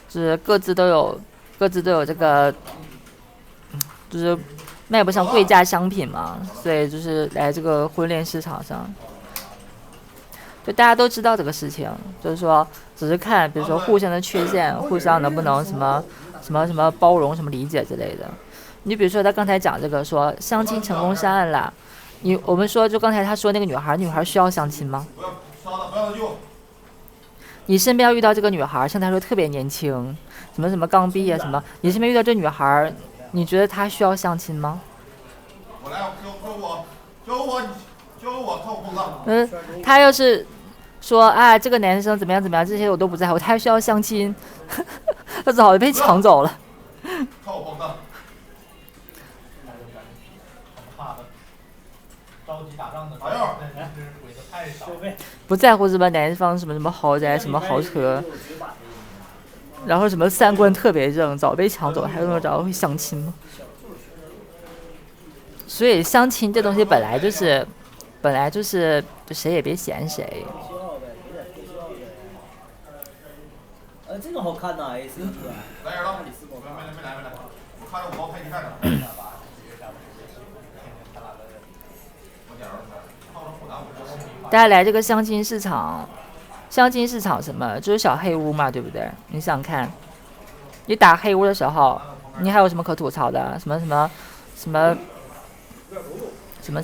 就是各自都有这个，就是卖不上贵价商品嘛，所以就是来这个婚恋市场上，就大家都知道这个事情，就是说只是看，比如说互相的缺陷，互相能不能什么包容、什么理解之类的。你比如说他刚才讲这个说相亲成功上岸了，我们说就刚才他说那个女孩需要相亲吗？你身边要遇到这个女孩，像她说特别年轻，什么刚毕业什么，你身边遇到这女孩，你觉得她需要相亲吗？教我套裤子。她要是说啊这个男生怎么样，这些我都不在乎，他还需要相亲，他早就被抢走了。不在乎什么男方什么豪宅什么豪车，然后什么三观特别正，早被抢走，还用得着会相亲吗？所以相亲这东西本来就是就谁也别嫌谁。这个好看呐 ，S 来人了，没来，我看着我陪你看着。大家来这个相亲市场什么就是小黑屋嘛，对不对？你想看，你打黑屋的时候，你还有什么可吐槽的？什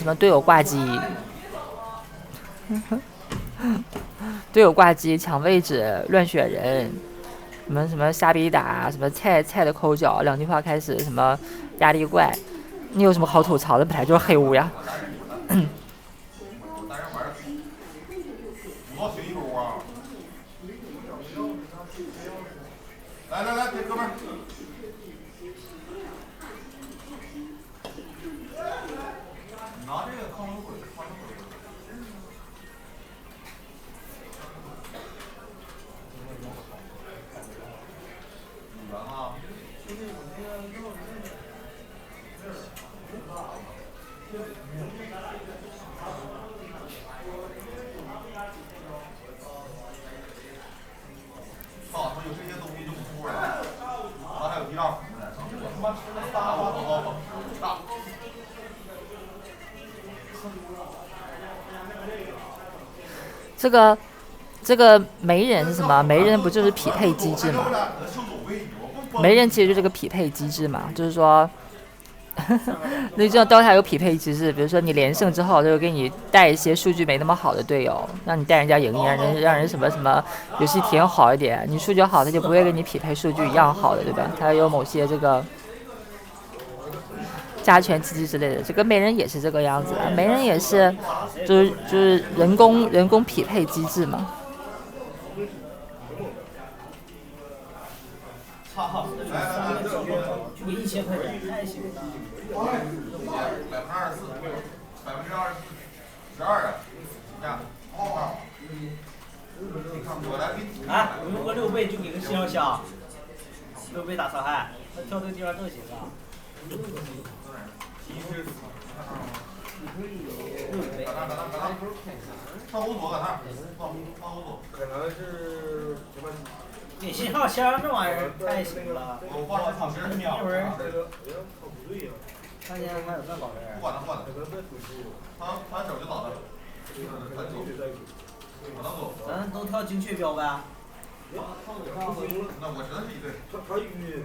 么队友挂机，队友挂机抢位置乱选人，什么瞎逼打，什么菜的抠脚，两句话开始什么压力怪，你有什么好吐槽的？本来就是黑屋呀。来，这哥们儿，拿这个抗冷水，圆啊！啊，他有这些东西就不出来了。他还有地道，我他妈吃了仨我都这个媒人是什么？媒人不就是匹配机制吗？媒人其实就是这个匹配机制嘛，就是说，那这种 DOTA 有匹配机制，比如说你连胜之后，就给你带一些数据没那么好的队友，让你带人家赢，让人什么游戏体验好一点。你数据好，他就不会跟你匹配数据一样好的，对吧？他有某些这个加权机制之类的，这个媒人也是这个样子，媒人也是就是人工匹配机制嘛。来，就给1000块钱，太行了。24%，12%的价，啊，我用个6倍就给个7号箱，6倍打伤害，那跳这个地方正行啊。上5组搁那儿，上5组，可能是什么？给信号箱这玩意儿太行了，我换了30秒，一会儿。看见还有这宝贝儿。换了，他手就倒了，咱都跳精确标呗。那我只能是一队。他晕，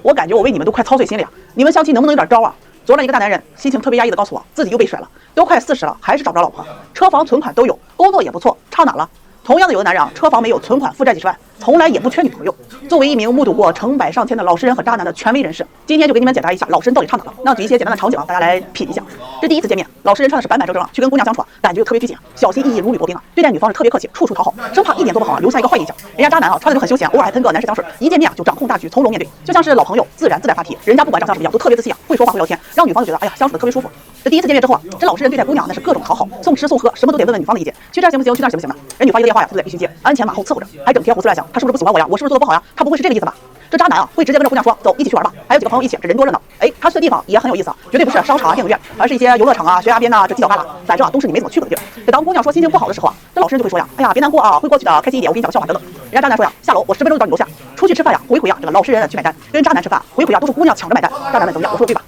我感觉我为你们都快操碎心了呀！你们相亲能不能有点招啊？昨天一个大男人心情特别压抑的告诉我，自己又被甩了，都快40了，还是找不着老婆，车房存款都有，工作也不错，差哪了？同样的，有的男人啊，车房没有，存款负债几十万，从来也不缺女朋友。作为一名目睹过成百上千的老实人和渣男的权威人士，今天就给你们解答一下老实人到底差哪了。那举一些简单的场景啊，大家来品一下。这第一次见面，老实人穿的是板板正正啊，去跟姑娘相处啊，感觉特别拘谨，小心翼翼，如履薄冰啊。对待女方是特别客气，处处讨好，生怕一点做不好啊，留下一个坏印象。人家渣男啊，穿的就很休闲，偶尔还喷个男士香水，一见面啊就掌控大局，从容面对，就像是老朋友，自然自带话题。人家不管长相什么样，都特别自信啊，会说话会聊天，让女方就觉得哎呀相处的特别舒服。这第一次见面之后啊，这老实人对待姑娘那是各种讨好，送吃送喝，什么都得问问女方的意见，去这儿行不行，去那儿行不行的。人女方一个电话呀，都得必须接，鞍前马后伺候着，还整天胡思乱想，他是不是不喜欢我呀？我是不是做的不好呀？他不会是这个意思吧？这这渣男啊，会直接跟着姑娘说走，一起去玩吧，还有几个朋友一起，这人多热闹。哎，他去的地方也很有意思啊，绝对不是商场啊、电影院，而是一些游乐场啊、悬崖边呐、这犄角旮旯，反正啊都是你没怎么去过的地儿。这当姑娘说心情不好的时候啊，这老实人就会说呀，哎呀别难过啊，会过去的，开心一点，我给你讲个笑话等等。人家渣男说呀，下楼我10分钟就到你楼下。出去吃饭呀，回啊，这个老实人去买单，跟渣男吃饭，回啊都是姑娘抢着买单，渣男们怎么样？我说的对吧？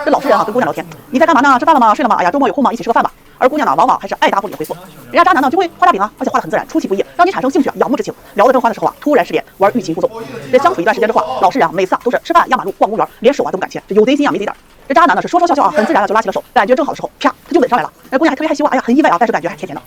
这老实人啊跟姑娘聊天，你在干嘛呢？吃饭了吗？睡了吗？哎呀周末有空吗？一起吃个饭吧。而姑娘呢，往往还是爱答不理的回复。人家渣男呢就会画大饼啊，而且画得很自然，出其不意，让你产生兴趣、仰慕之情。聊得正欢的时候啊，突然失联，玩欲擒故纵。这相处一段时间之后啊，老实人啊每次啊都是吃饭、压马路、逛公园，连手啊都不敢牵，这有贼心啊没贼胆。这渣男呢是说说笑笑啊，很自然的就拉起了手，感觉正好的时候，啪他就吻上来了。那姑娘还特别害羞啊，哎呀很意外啊，但是感觉还甜甜的。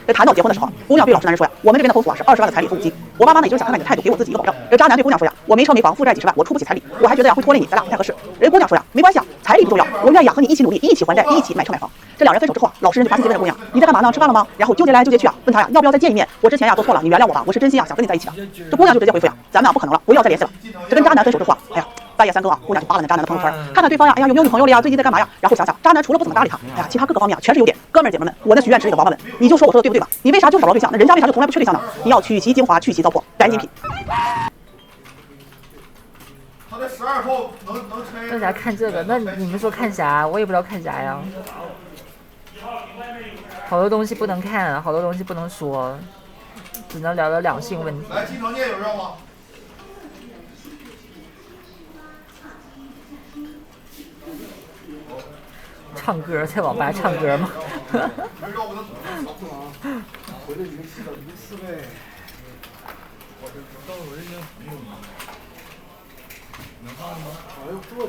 这谈到结婚的时候，姑娘对老实男人说呀，我们这边的风俗啊是20万的彩礼父母金，我妈妈呢也就是想看看你的态度，给我自己一个保证。这渣男对姑娘说呀，我没车没房，负债几十万，我出不起彩礼，我还觉得呀会拖累你，咱俩不太合适。人姑娘说呀，没关系啊，彩礼不重要，我愿意和你一起努力，一起还债，一起买车买房。这两人分手之后啊，老实人就发信息问这姑娘，你在干嘛呢？吃饭了吗？然后纠结来纠结去啊，问她呀要不要再见一面？我之前呀做错了，你原谅我吧，我是真心啊想跟你在一起的。这姑娘就直接回复呀，咱们啊不可能了，不要再联系了。这跟渣男分手之后啊，哎呀半夜3更啊，姑娘就扒拉那渣男的朋友圈，看看对方呀，哎呀有没有女朋友了呀？最近在干嘛呀？然后想想渣男除了不怎么搭理她，哎呀其他各个方面啊全是优点。哥们儿姐们们，我那许愿池里的王八们，你就说我说的对不对吧？你为啥就找不着对象？那人家为啥就从来不缺对象呢？你要取其精华，去其糟粕，赶紧品。他这12号能拆。为啥看这个？那你们说看啥？我也不知道看啥呀。好多东西不能看，好多东西不能说，只能聊聊两性问题。来，金城界有人吗？唱歌在网吧唱歌吗？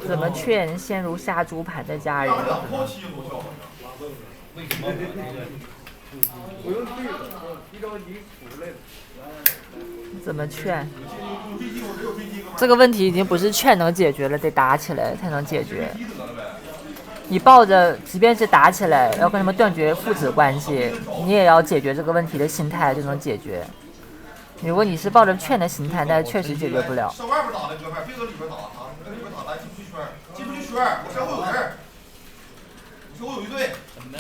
怎么劝陷入杀猪盘的家人？怎么劝？这个问题已经不是劝能解决了，得打起来才能解决。你抱着即便是打起来要跟他们断绝父子关系，你也要解决这个问题的心态就能解决。如果你是抱着劝的心态，那确实解决不了。上外边打的哥们儿，别搁里边打啊！搁里边打来进不去圈，进不去圈，我身后有人，我身后有一队。怎么的？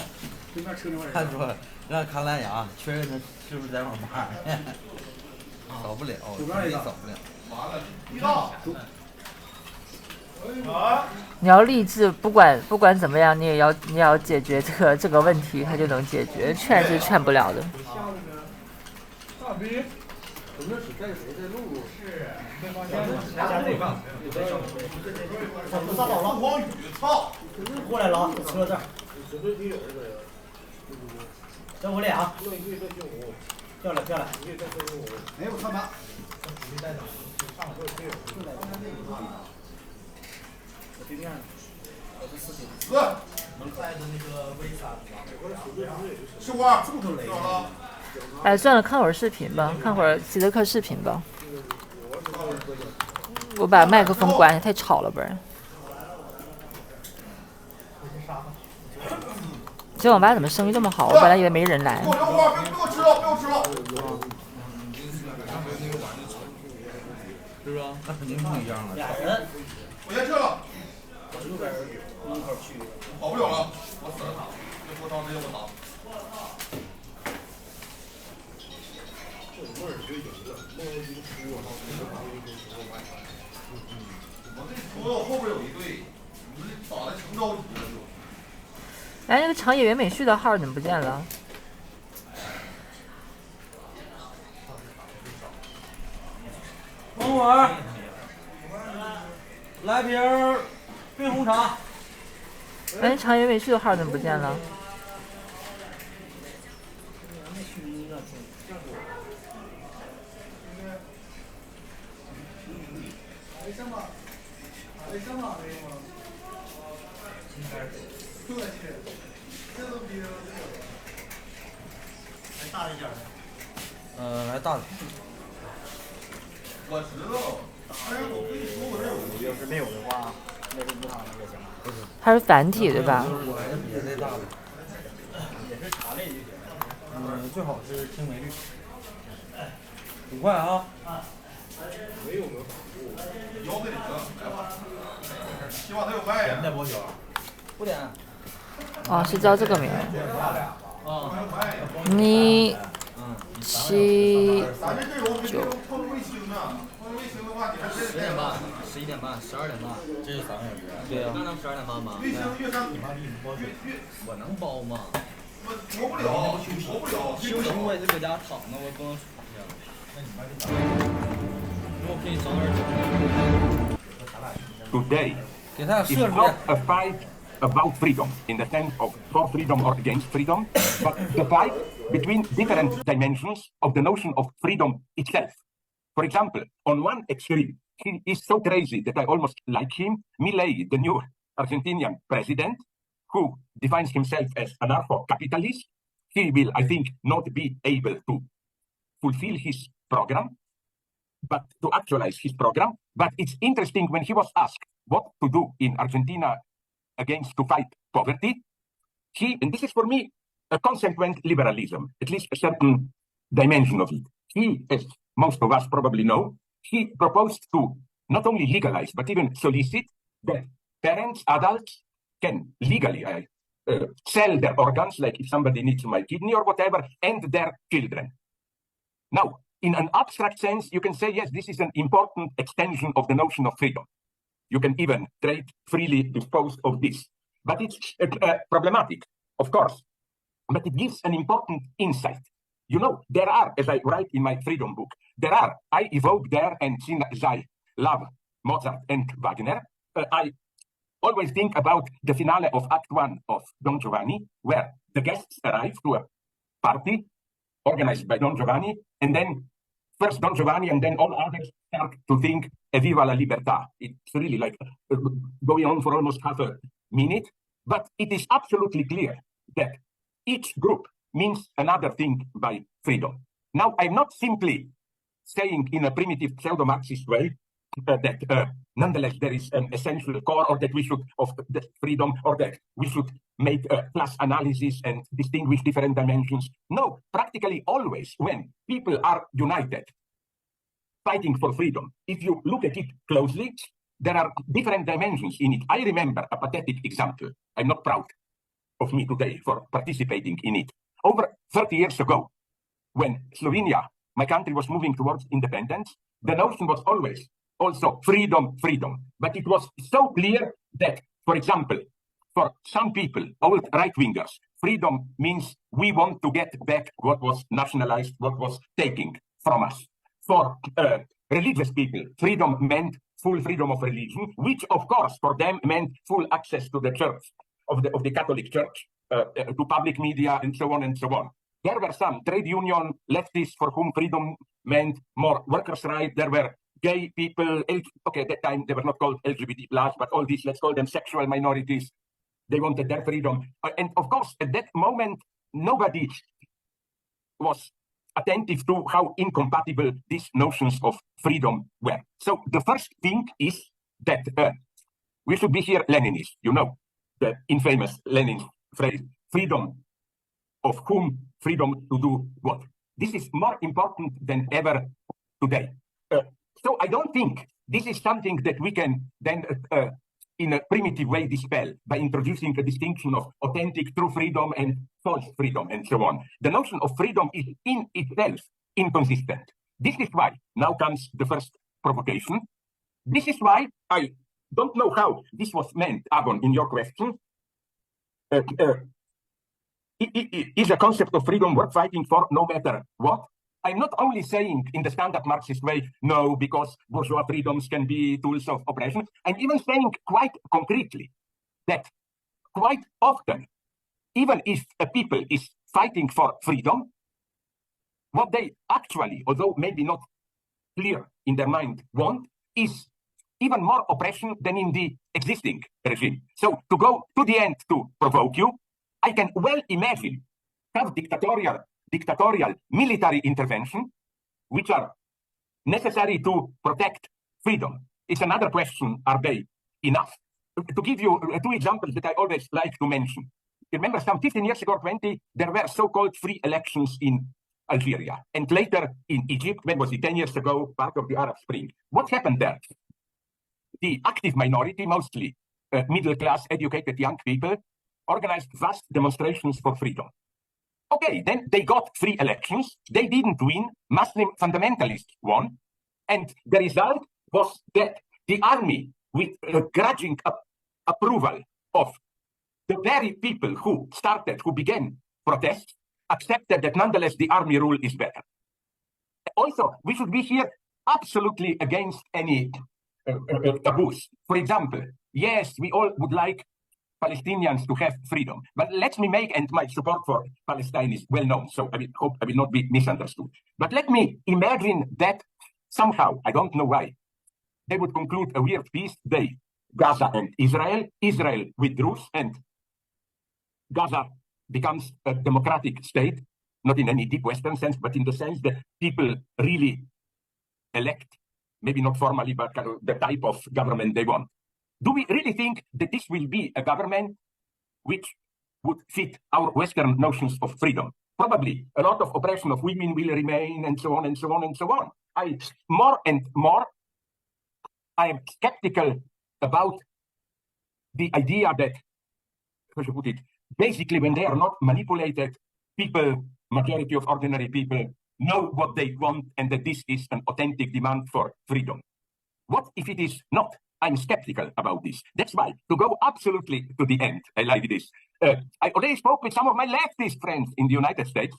对面车里看出来，让看蓝牙，确认他是不是在网吧。扫不了，扫不了。完了，一到。你要励志，不管怎么样，你也要解决这个问题，它就能解决。劝是劝不了的。大逼，我们只带谁在路？是。怎么撒倒了？黄宇，操！过来了啊，车这儿。这我俩。漂亮漂亮。没有看吧？对面，我是4能带着那个 V3是我，这么多雷。哎，算了，看会儿视频吧，看会儿希德克视频吧。我把麦克风关下，太吵了，不然。这网吧怎么生意这么好？我本来以为没人来。给我吃了，给我吃了。是吧？那肯定不一样了。俩人。我先撤了。我右边门口去。跑不了了，我死了他，这波刀直接我打。这味儿就赢了，梦游一个输啊，我跟你说，后边有一队，你们打的成着急了就。哎，那个长野原美旭的号怎么不见了？等会儿，来瓶冰红茶。哎，长野美旭的号怎么不见了？来大一点的。来大的。我知道，但是我跟你说，我这有。要是没有的话，那就无糖的也行。不是。它是繁体对吧？我还是别的大的。也是茶类就行。最好是青梅绿。5块啊。没有能打过。腰给你了，来吧。希望他有卖呀。点不酒。不点。哦，是叫这个名。啊。你7、9。咱这阵容没碰卫星呢，碰卫星的话，你还真得。11点半、12点半，这是3个小时。对呀、那能12点半吗？越升越上，你妈逼你包水，我能包吗？活不了，活不了。休息我也是搁家躺着，我也不能出去。那你妈就打。我可以上2Today is not a fight about freedom in the sense of for freedom or against freedom, but the fight between different dimensions of the notion of freedom itself. For example, on one extreme, he is so crazy that I almost like him, Milei, the new Argentinian president, who defines himself as anarcho-capitalist. He will, I think, not be able to fulfill his program, but to actualize his program. But it's interesting when he was asked what to do in Argentina to fight poverty, and this is for me a consequent liberalism, at least a certain dimension of it. He, as most of us probably know, he proposed to not only legalize, but even solicit that parents, adults can legally sell their organs, like if somebody needs my kidney or whatever, and their children. Now, in an abstract sense, you can say, yes, this is an important extension of the notion of freedom. You can even trade freely dispose of this. But it's problematic, of course. But it gives an important insight. You know, there are, as I write in my freedom book, I evoke there, and since I love Mozart and Wagner, I always think about the finale of Act 1 of Don Giovanni, where the guests arrive to a party organized by Don Giovanni, and then first Don Giovanni and then all others start to think Viva la libertà. It's really like going on for almost half a minute, but it is absolutely clear that each group means another thing by freedom. Now, I'm not simply saying in a primitive pseudo-Marxist way that nonetheless there is an essential core, or that we should of the freedom, or that we should make a class analysis and distinguish different dimensions. No, practically always when people are united fighting for freedom, if you look at it closely, there are different dimensions in it. I remember a pathetic example. I'm not proud of me today for participating in it. Over 30 years ago, when Slovenia, my country, was moving towards independence, the notion was always also freedom, freedom. But it was so clear that, for example, for some people, old right-wingers, freedom means we want to get back what was nationalized, what was taken from us. For religious people, freedom meant full freedom of religion, which, of course, for them meant full access to the church, of the Catholic Church, to public media, and so on and so on. There were some trade union leftists for whom freedom meant more workers' rights. There were gay people, okay, at that time they were not called LGBT+, but all these, let's call them sexual minorities. They wanted their freedom. And of course, at that moment, nobody was attentive to how incompatible these notions of freedom were. So the first thing is that we should be here Leninists, you know, the infamous Lenin phrase, freedom of whom, freedom to do what. This is more important than ever today. So I don't think this is something that we can then in a primitive way dispel by introducing a distinction of authentic true freedom and false freedom and so on. The notion of freedom is in itself inconsistent. This is why, now comes the first provocation. This is why I don't know how this was meant, Agon, in your question. Is a concept of freedom worth fighting for no matter what? I'm not only saying in the standard Marxist way, no, because bourgeois freedoms can be tools of oppression. I'm even saying quite concretely that quite often, even if a people is fighting for freedom, what they actually, although maybe not clear in their mind, want is even more oppression than in the existing regime. So to go to the end to provoke you, I can well imagine have dictatorial military intervention, which are necessary to protect freedom. It's another question, are they enough? To give you two examples that I always like to mention. Remember, some 15 years ago, 20, there were so-called free elections in Algeria. And later in Egypt, when was it, 10 years ago, part of the Arab Spring. What happened there? The active minority, mostly middle-class, educated young people, organized vast demonstrations for freedom. Okay, then they got free elections. They didn't win. Muslim fundamentalists won. And the result was that the army, with grudging approval of the very people who began protests, accepted that nonetheless the army rule is better. Also, we should be here absolutely against any taboos. For example, yes, we all would like Palestinians to have freedom, but let me make, and my support for Palestine is well known, so I hope I will not be misunderstood. But let me imagine that somehow, I don't know why, they would conclude a weird peace, Gaza and Israel withdraws, and Gaza becomes a democratic state, not in any deep Western sense, but in the sense that people really elect, maybe not formally, but kind of the type of government they want. Do we really think that this will be a government which would fit our Western notions of freedom? Probably a lot of oppression of women will remain, and so on and so on and so on. More and more, I am skeptical about the idea that, how should I put it, basically when they are not manipulated, people, majority of ordinary people, know what they want and that this is an authentic demand for freedom. What if it is not? I'm skeptical about this. That's why, to go absolutely to the end, I like this. I already spoke with some of my leftist friends in the United States,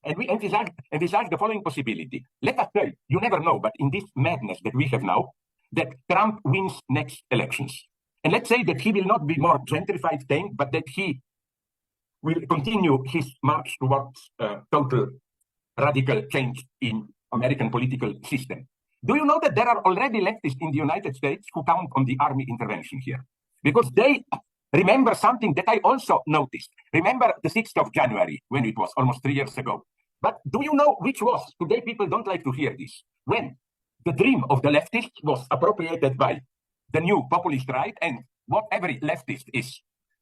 and we envisaged the following possibility. Let us say, you never know, but in this madness that we have now, that Trump wins next elections. And let's say that he will not be more gentrified thing, but that he will continue his march towards total radical change in American political system. Do you know that there are already leftists in the United States who count on the army intervention here? Because they remember something that I also noticed. Remember the 6th of January, when it was almost 3 years ago. But do you know which was? Today people don't like to hear this. When the dream of the leftists was appropriated by the new populist right, and what every leftist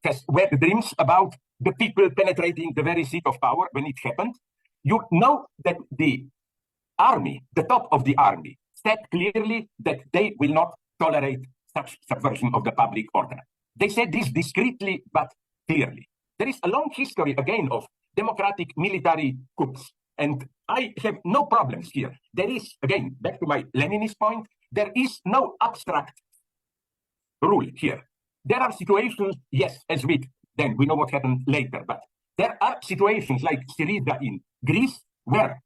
has wet dreams about the people penetrating the very seat of power when it happened. You know that the army, the top of the army, said clearly that they will not tolerate such subversion of the public order. They said this discreetly but clearly. There is a long history, again, of democratic military coups, and I have no problems here. There is, again, back to my Leninist point, there is no abstract rule here. There are situations, yes, as we know what happened later, but there are situations like Syriza in Greece where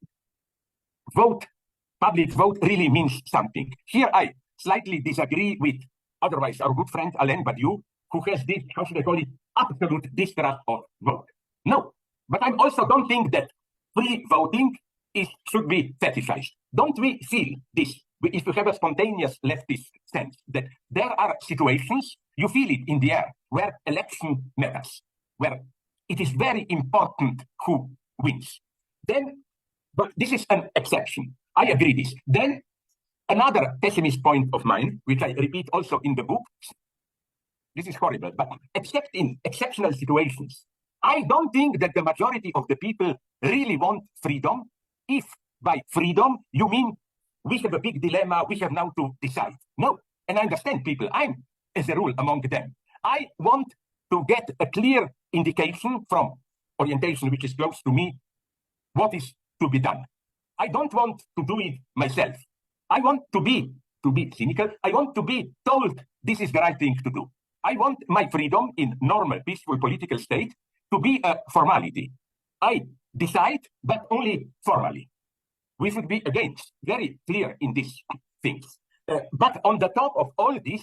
public vote really means something. Here I slightly disagree with otherwise our good friend Alain Badiou, who has this, how should I call it, absolute distrust of vote. No, but I also don't think that free voting should be fetishized. Don't we feel this? If you have a spontaneous leftist sense that there are situations, you feel it in the air, where election matters, where it is very important who wins. Then, but this is an exception. I agree this. Then another pessimist point of mine, which I repeat also in the book, this is horrible, but except in exceptional situations, I don't think that the majority of the people really want freedom. If by freedom you mean we have a big dilemma, we have now to decide. No, and I understand people, I'm as a rule among them. I want to get a clear indication from orientation which is close to me, what is to be done. I don't want to do it myself. I want to be cynical, I want to be told this is the right thing to do. I want my freedom in normal, peaceful political state to be a formality. I decide, but only formally. We should be, again, very clear in these things. But on the top of all this,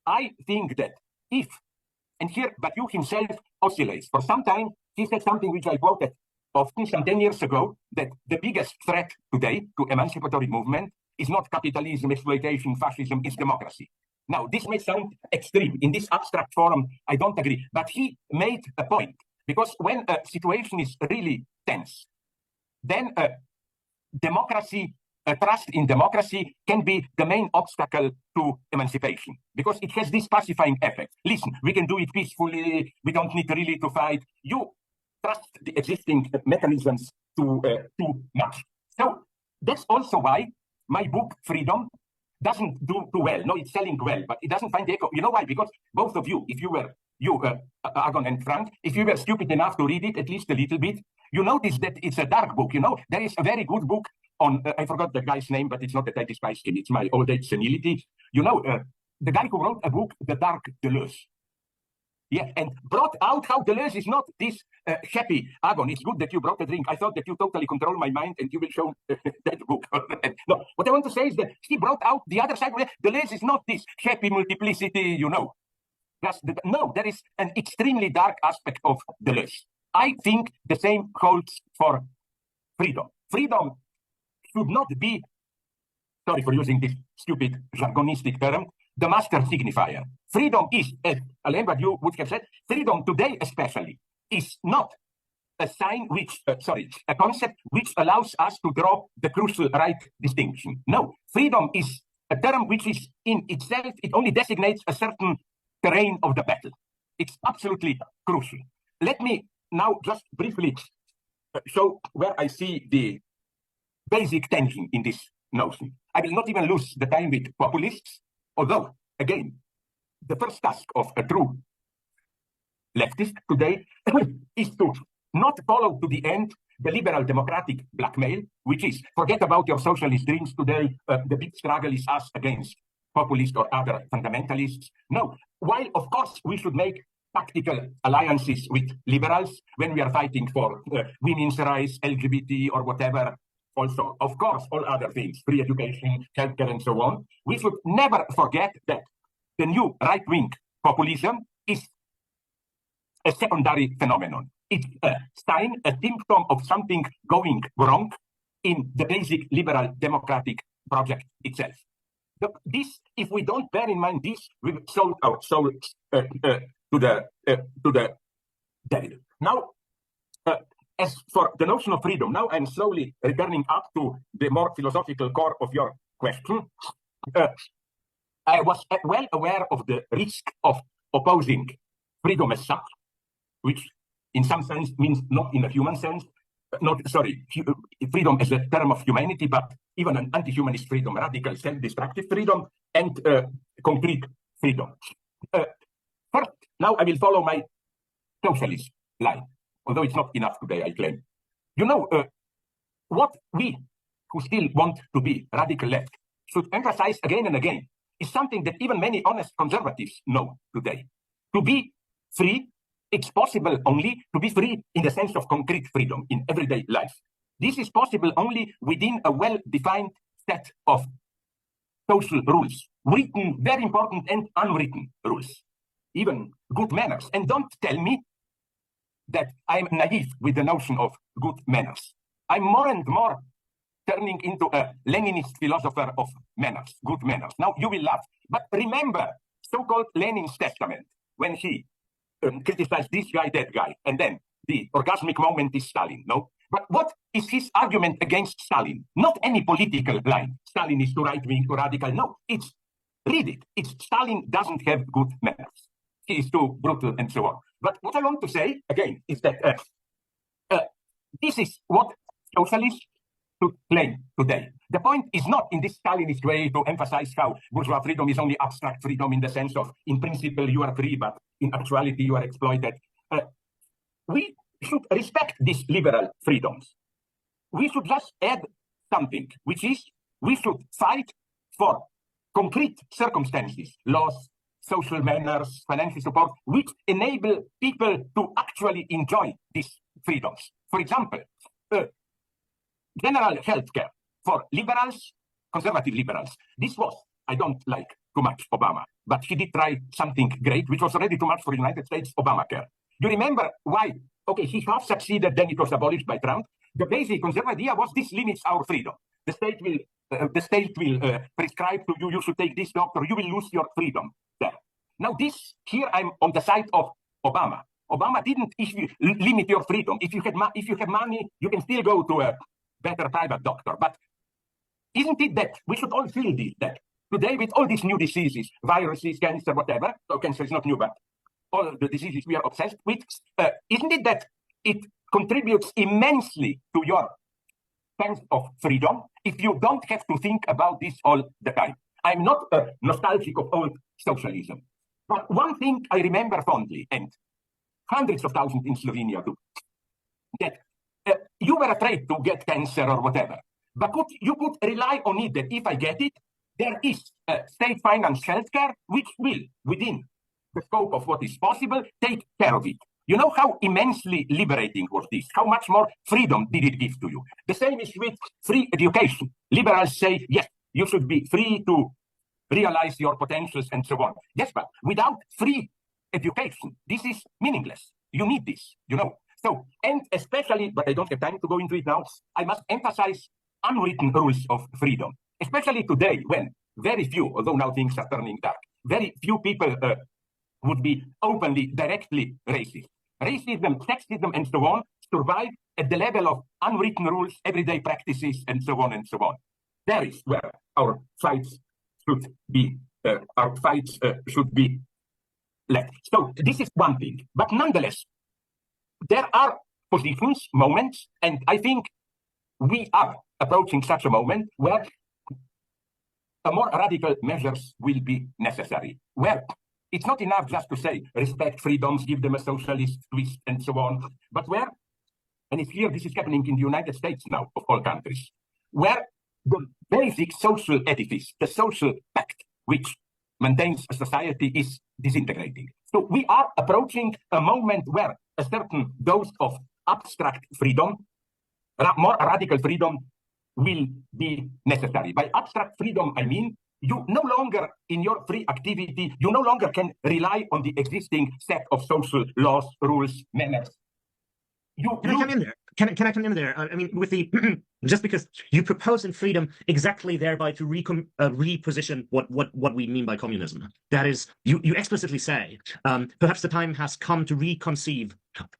I think that if, and here Badiou himself oscillates, for some time he said something which I quoted often some 10 years ago, that the biggest threat today to emancipatory movement is not capitalism, exploitation, fascism, it's democracy. Now, this may sound extreme. In this abstract form, I don't agree. But he made a point. Because when a situation is really tense, then democracy, trust in democracy can be the main obstacle to emancipation. Because it has this pacifying effect. Listen, we can do it peacefully. We don't need really to fight. You trust the existing mechanisms too much. So that's also why my book, Freedom, doesn't do too well. No, it's selling well, but it doesn't find the echo. You know why? Because both of you, if you were, Agon and Frank, if you were stupid enough to read it at least a little bit, you notice that it's a dark book. You know, there is a very good book on, I forgot the guy's name, but it's not that I despise him. It's my old age senility. You know, the guy who wrote a book, The Dark Deleuze. Yeah, and brought out how Deleuze is not this happy agon. It's good that you brought a drink. I thought that you totally control my mind and you will show that book. No, what I want to say is that he brought out the other side where Deleuze is not this happy multiplicity, you know. No, there is an extremely dark aspect of Deleuze. I think the same holds for freedom. Freedom should not be, sorry for using this stupid jargonistic term, the master signifier. Freedom is, as Alain Badiou would have said, freedom today especially is not a sign which, a concept which allows us to draw the crucial right distinction. No, freedom is a term which is in itself, it only designates a certain terrain of the battle. It's absolutely crucial. Let me now just briefly show where I see the basic tension in this notion. I will not even lose the time with populists, although, again, the first task of a true leftist today is to not follow to the end the liberal democratic blackmail, which is forget about your socialist dreams today, the big struggle is us against populists or other fundamentalists. No, while of course we should make tactical alliances with liberals when we are fighting for women's rights, LGBT or whatever, also, of course, all other things, free education, healthcare and so on, we should never forget that the new right-wing populism is a secondary phenomenon. It's a sign, a symptom of something going wrong in the basic liberal democratic project itself. This, if we don't bear in mind this, we will sold our souls to the devil. Now, as for the notion of freedom, now I'm slowly returning up to the more philosophical core of your question. I was well aware of the risk of opposing freedom as such, which in some sense means not in a human sense, freedom as a term of humanity, but even an anti-humanist freedom, radical self-destructive freedom, and concrete freedom. First, now I will follow my socialist line, although it's not enough today, I claim. You know, what we who still want to be radical left should emphasize again and again is something that even many honest conservatives know today. To be free, it's possible only to be free in the sense of concrete freedom in everyday life. This is possible only within a well-defined set of social rules, written, very important, and unwritten rules, even good manners. And don't tell me that I'm naive with the notion of good manners. I'm more and more turning into a Leninist philosopher of manners, good manners. Now, you will laugh, but remember so-called Lenin's testament, when he criticized this guy, that guy, and then the orgasmic moment is Stalin, no? But what is his argument against Stalin? Not any political line. Stalin is too right-wing, too radical. No, it's, read it. It's Stalin doesn't have good manners. He is too brutal and so on. But what I want to say, again, is that this is what socialists should claim today. The point is not in this Stalinist way to emphasize how bourgeois freedom is only abstract freedom in the sense of, in principle, you are free, but in actuality, you are exploited. We should respect these liberal freedoms. We should just add something, which is we should fight for concrete circumstances, laws, social manners, financial support, which enable people to actually enjoy these freedoms. For example, general health care for liberals, conservative liberals. This was, I don't like too much Obama, but he did try something great, which was already too much for the United States, Obamacare. You remember why? Okay, he half succeeded, then it was abolished by Trump. The basic conservative idea was this limits our freedom. The state will prescribe to you, you should take this doctor, you will lose your freedom there. Now this, here I'm on the side of Obama. Obama didn't limit your freedom. If you have money, you can still go to a better private doctor. But isn't it that we should all feel this, that today with all these new diseases, viruses, cancer, whatever, so cancer is not new, but all the diseases we are obsessed with, isn't it that it contributes immensely to your sense of freedom if you don't have to think about this all the time? I'm not nostalgic of old socialism. But one thing I remember fondly, and hundreds of thousands in Slovenia too, that you were afraid to get cancer or whatever, but you could rely on it that if I get it, there is state-financed healthcare, which will, within the scope of what is possible, take care of it. You know how immensely liberating was this? How much more freedom did it give to you? The same is with free education. Liberals say, yes, you should be free to realize your potentials and so on. Yes, but without free education, this is meaningless. You need this, you know. So, and especially, but I don't have time to go into it now, I must emphasize unwritten rules of freedom, especially today when very few, although now things are turning dark, very few people would be openly, directly racist. Racism, sexism, and so on survive at the level of unwritten rules, everyday practices, and so on and so on. There is where our fights should be. Left. So this is one thing, but nonetheless, there are positions, moments, and I think we are approaching such a moment where a more radical measures will be necessary. Where it's not enough just to say respect freedoms, give them a socialist twist, and so on, but where, and it's clear this is happening in the United States now, of all countries, where the basic social edifice, the social pact, which maintains a society, is disintegrating. So we are approaching a moment where a certain dose of abstract freedom, more radical freedom, will be necessary. By abstract freedom, I mean you no longer, in your free activity, you no longer can rely on the existing set of social laws, rules, manners. Can I come in there? Can I come in there? I mean, with the just because you propose in freedom exactly thereby to reposition what we mean by communism. That is, you explicitly say perhaps the time has come to reconceive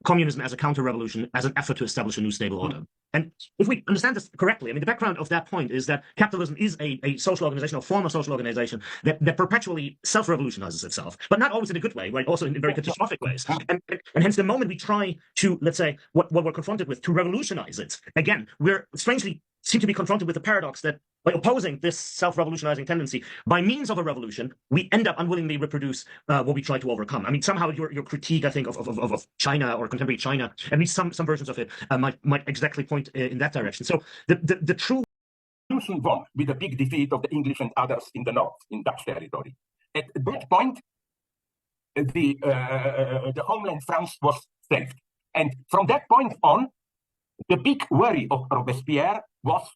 communism as a counter-revolution, as an effort to establish a new stable order. And if we understand this correctly, I mean, the background of that point is that capitalism is a social organization, or form of social organization that perpetually self-revolutionizes itself, but not always in a good way, right? Also in very catastrophic ways. And hence, the moment we try to, let's say, what we're confronted with, to revolutionize it, again, we're strangely seem to be confronted with the paradox that by opposing this self-revolutionizing tendency, by means of a revolution, we end up unwillingly reproduce what we try to overcome. I mean, somehow your critique, I think, of China or contemporary China, at least some versions of it, might exactly point in that direction. So the true revolution won with a big defeat of the English and others in the north, in Dutch territory. At that point, the homeland France was saved. And from that point on, the big worry of Robespierre was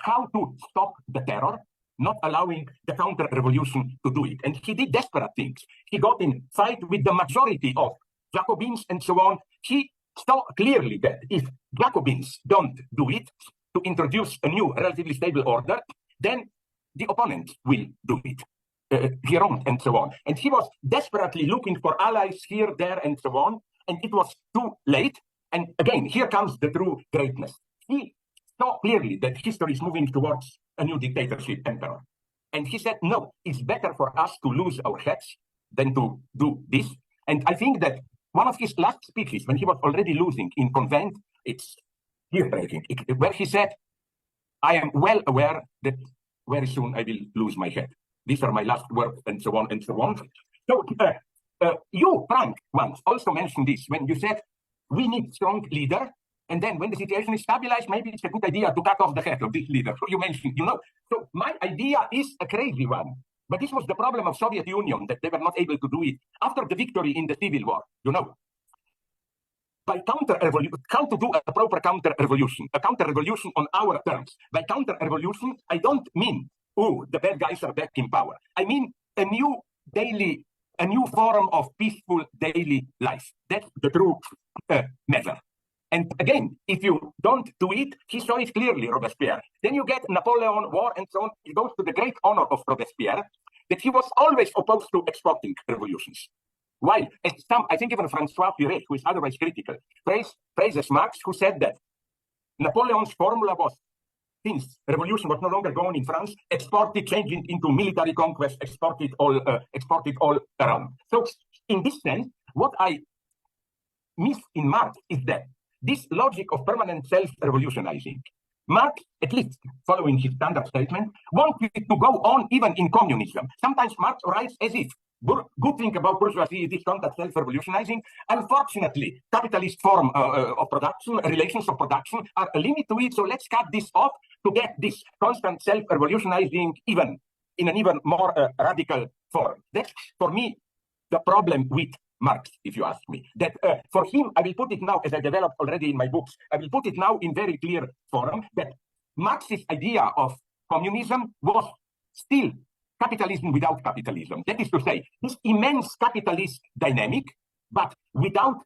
how to stop the terror, not allowing the counter-revolution to do it. And he did desperate things. He got in fight with the majority of Jacobins and so on. He saw clearly that if Jacobins don't do it, to introduce a new, relatively stable order, then the opponent will do it. Gironde and so on. And he was desperately looking for allies here, there, and so on. And it was too late. And again, here comes the true greatness. He saw clearly that history is moving towards a new dictatorship emperor. And he said, no, it's better for us to lose our heads than to do this. And I think that one of his last speeches, when he was already losing in Convent, it's heartbreaking, where he said, I am well aware that very soon I will lose my head. These are my last words, and so on and so on. So you, Frank, once also mentioned this when you said, we need strong leader, and then when the situation is stabilized, maybe it's a good idea to cut off the head of this leader. So you mentioned, you know, so my idea is a crazy one, but this was the problem of Soviet Union, that they were not able to do it after the victory in the Civil War, you know. By how to do a proper counter-revolution, a counter-revolution on our terms. By counter-revolution, I don't mean, oh, the bad guys are back in power. I mean a new form of peaceful daily life. That's the true measure. And again, if you don't do it, he saw it clearly, Robespierre. Then you get Napoleon War and so on. It goes to the great honor of Robespierre that he was always opposed to exporting revolutions. While I think even Francois Furet, who is otherwise critical, praises Marx, who said that Napoleon's formula was, since revolution was no longer going in France, export it, change it into military conquest, export it all around. So in this sense, what I miss in Marx is that this logic of permanent self-revolutionizing, Marx, at least following his standard statement, wanted to go on even in communism. Sometimes Marx writes as if good thing about bourgeoisie is this constant self-revolutionizing. Unfortunately, capitalist form of production, relations of production are a limit to it. So let's cut this off to get this constant self-revolutionizing even in an even more radical form. That's, for me, the problem with Marx, if you ask me. That for him, I will put it now, as I developed already in my books, I will put it now in very clear form, that Marx's idea of communism was still capitalism without capitalism. That is to say, this immense capitalist dynamic, but without,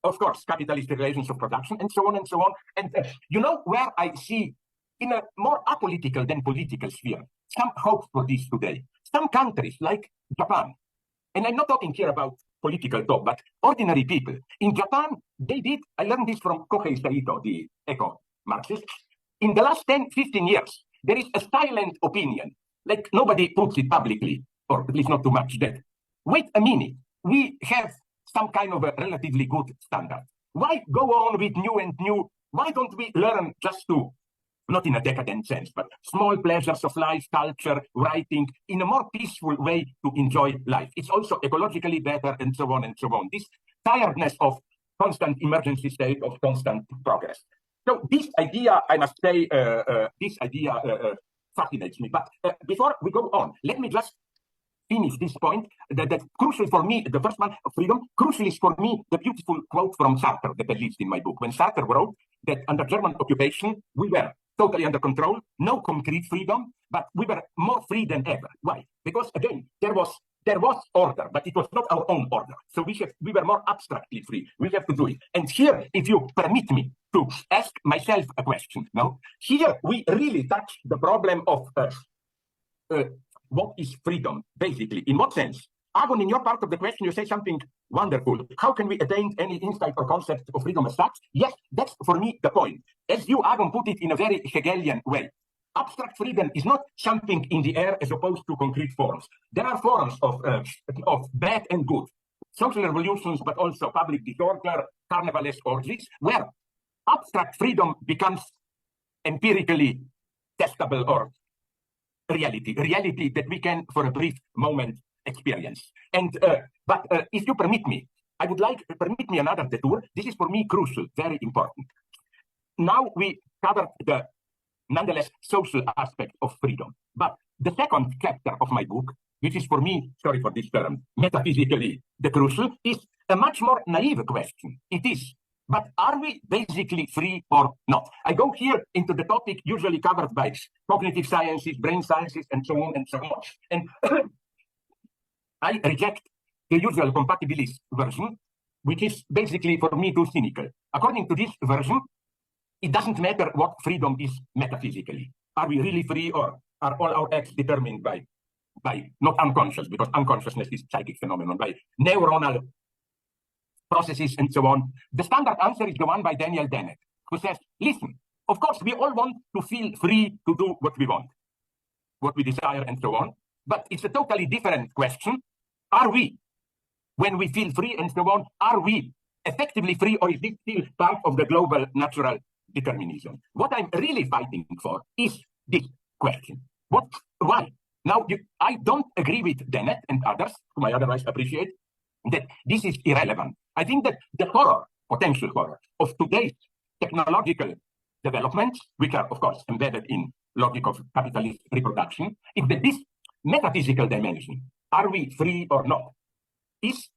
of course, capitalist relations of production, and so on and so on. And you know where I see, in a more apolitical than political sphere, some hope for this today. Some countries, like Japan, and I'm not talking here about political talk, but ordinary people. In Japan, they did, I learned this from Kohei Saito, the eco-Marxist. In the last 10, 15 years, there is a silent opinion, like nobody puts it publicly, or at least not too much, that, wait a minute, we have some kind of a relatively good standard. Why go on with new and new? Why don't we learn just to, not in a decadent sense, but small pleasures of life, culture, writing, in a more peaceful way to enjoy life? It's also ecologically better, and so on and so on. This tiredness of constant emergency state, of constant progress. So this idea, I must say, fascinates me. But before we go on, let me just finish this point, that crucial for me, the first one, freedom, crucial is for me the beautiful quote from Sartre that I list in my book. When Sartre wrote that under German occupation, we were totally under control, no concrete freedom, but we were more free than ever. Why? Because again, there was order, but it was not our own order. So we were more abstractly free. We have to do it. And here, if you permit me to ask myself a question, no? Here we really touch the problem of what is freedom, basically. In what sense? Agon, in your part of the question, you say something wonderful. How can we attain any insight or concept of freedom as such? Yes, that's for me the point. As you, Agon, put it in a very Hegelian way. Abstract freedom is not something in the air as opposed to concrete forms. There are forms of bad and good, social revolutions, but also public disorder, carnivalesque orgies, where abstract freedom becomes empirically testable or reality that we can, for a brief moment, experience. And but if you permit me, I would like to permit me another detour. This is for me crucial, very important. Now we covered the nonetheless social aspect of freedom. But the second chapter of my book, which is for me, sorry for this term, metaphysically the crucial, is a much more naive question. It is, but are we basically free or not? I go here into the topic usually covered by cognitive sciences, brain sciences, and so on and so on. And I reject the usual compatibilist version, which is basically for me too cynical. According to this version, it doesn't matter what freedom is metaphysically. Are we really free, or are all our acts determined by not unconscious, because unconsciousness is psychic phenomenon, by neuronal processes and so on? The standard answer is the one by Daniel Dennett, who says, listen, of course, we all want to feel free to do what we want, what we desire, and so on. But it's a totally different question. Are we, when we feel free and so on, are we effectively free, or is this still part of the global natural determinism? What I'm really fighting for is this question. Why? Now, I don't agree with Dennett and others, whom I otherwise appreciate, that this is irrelevant. I think that the horror, potential horror, of today's technological developments, which are, of course, embedded in logic of capitalist reproduction, is that this metaphysical dimension, are we free or not, is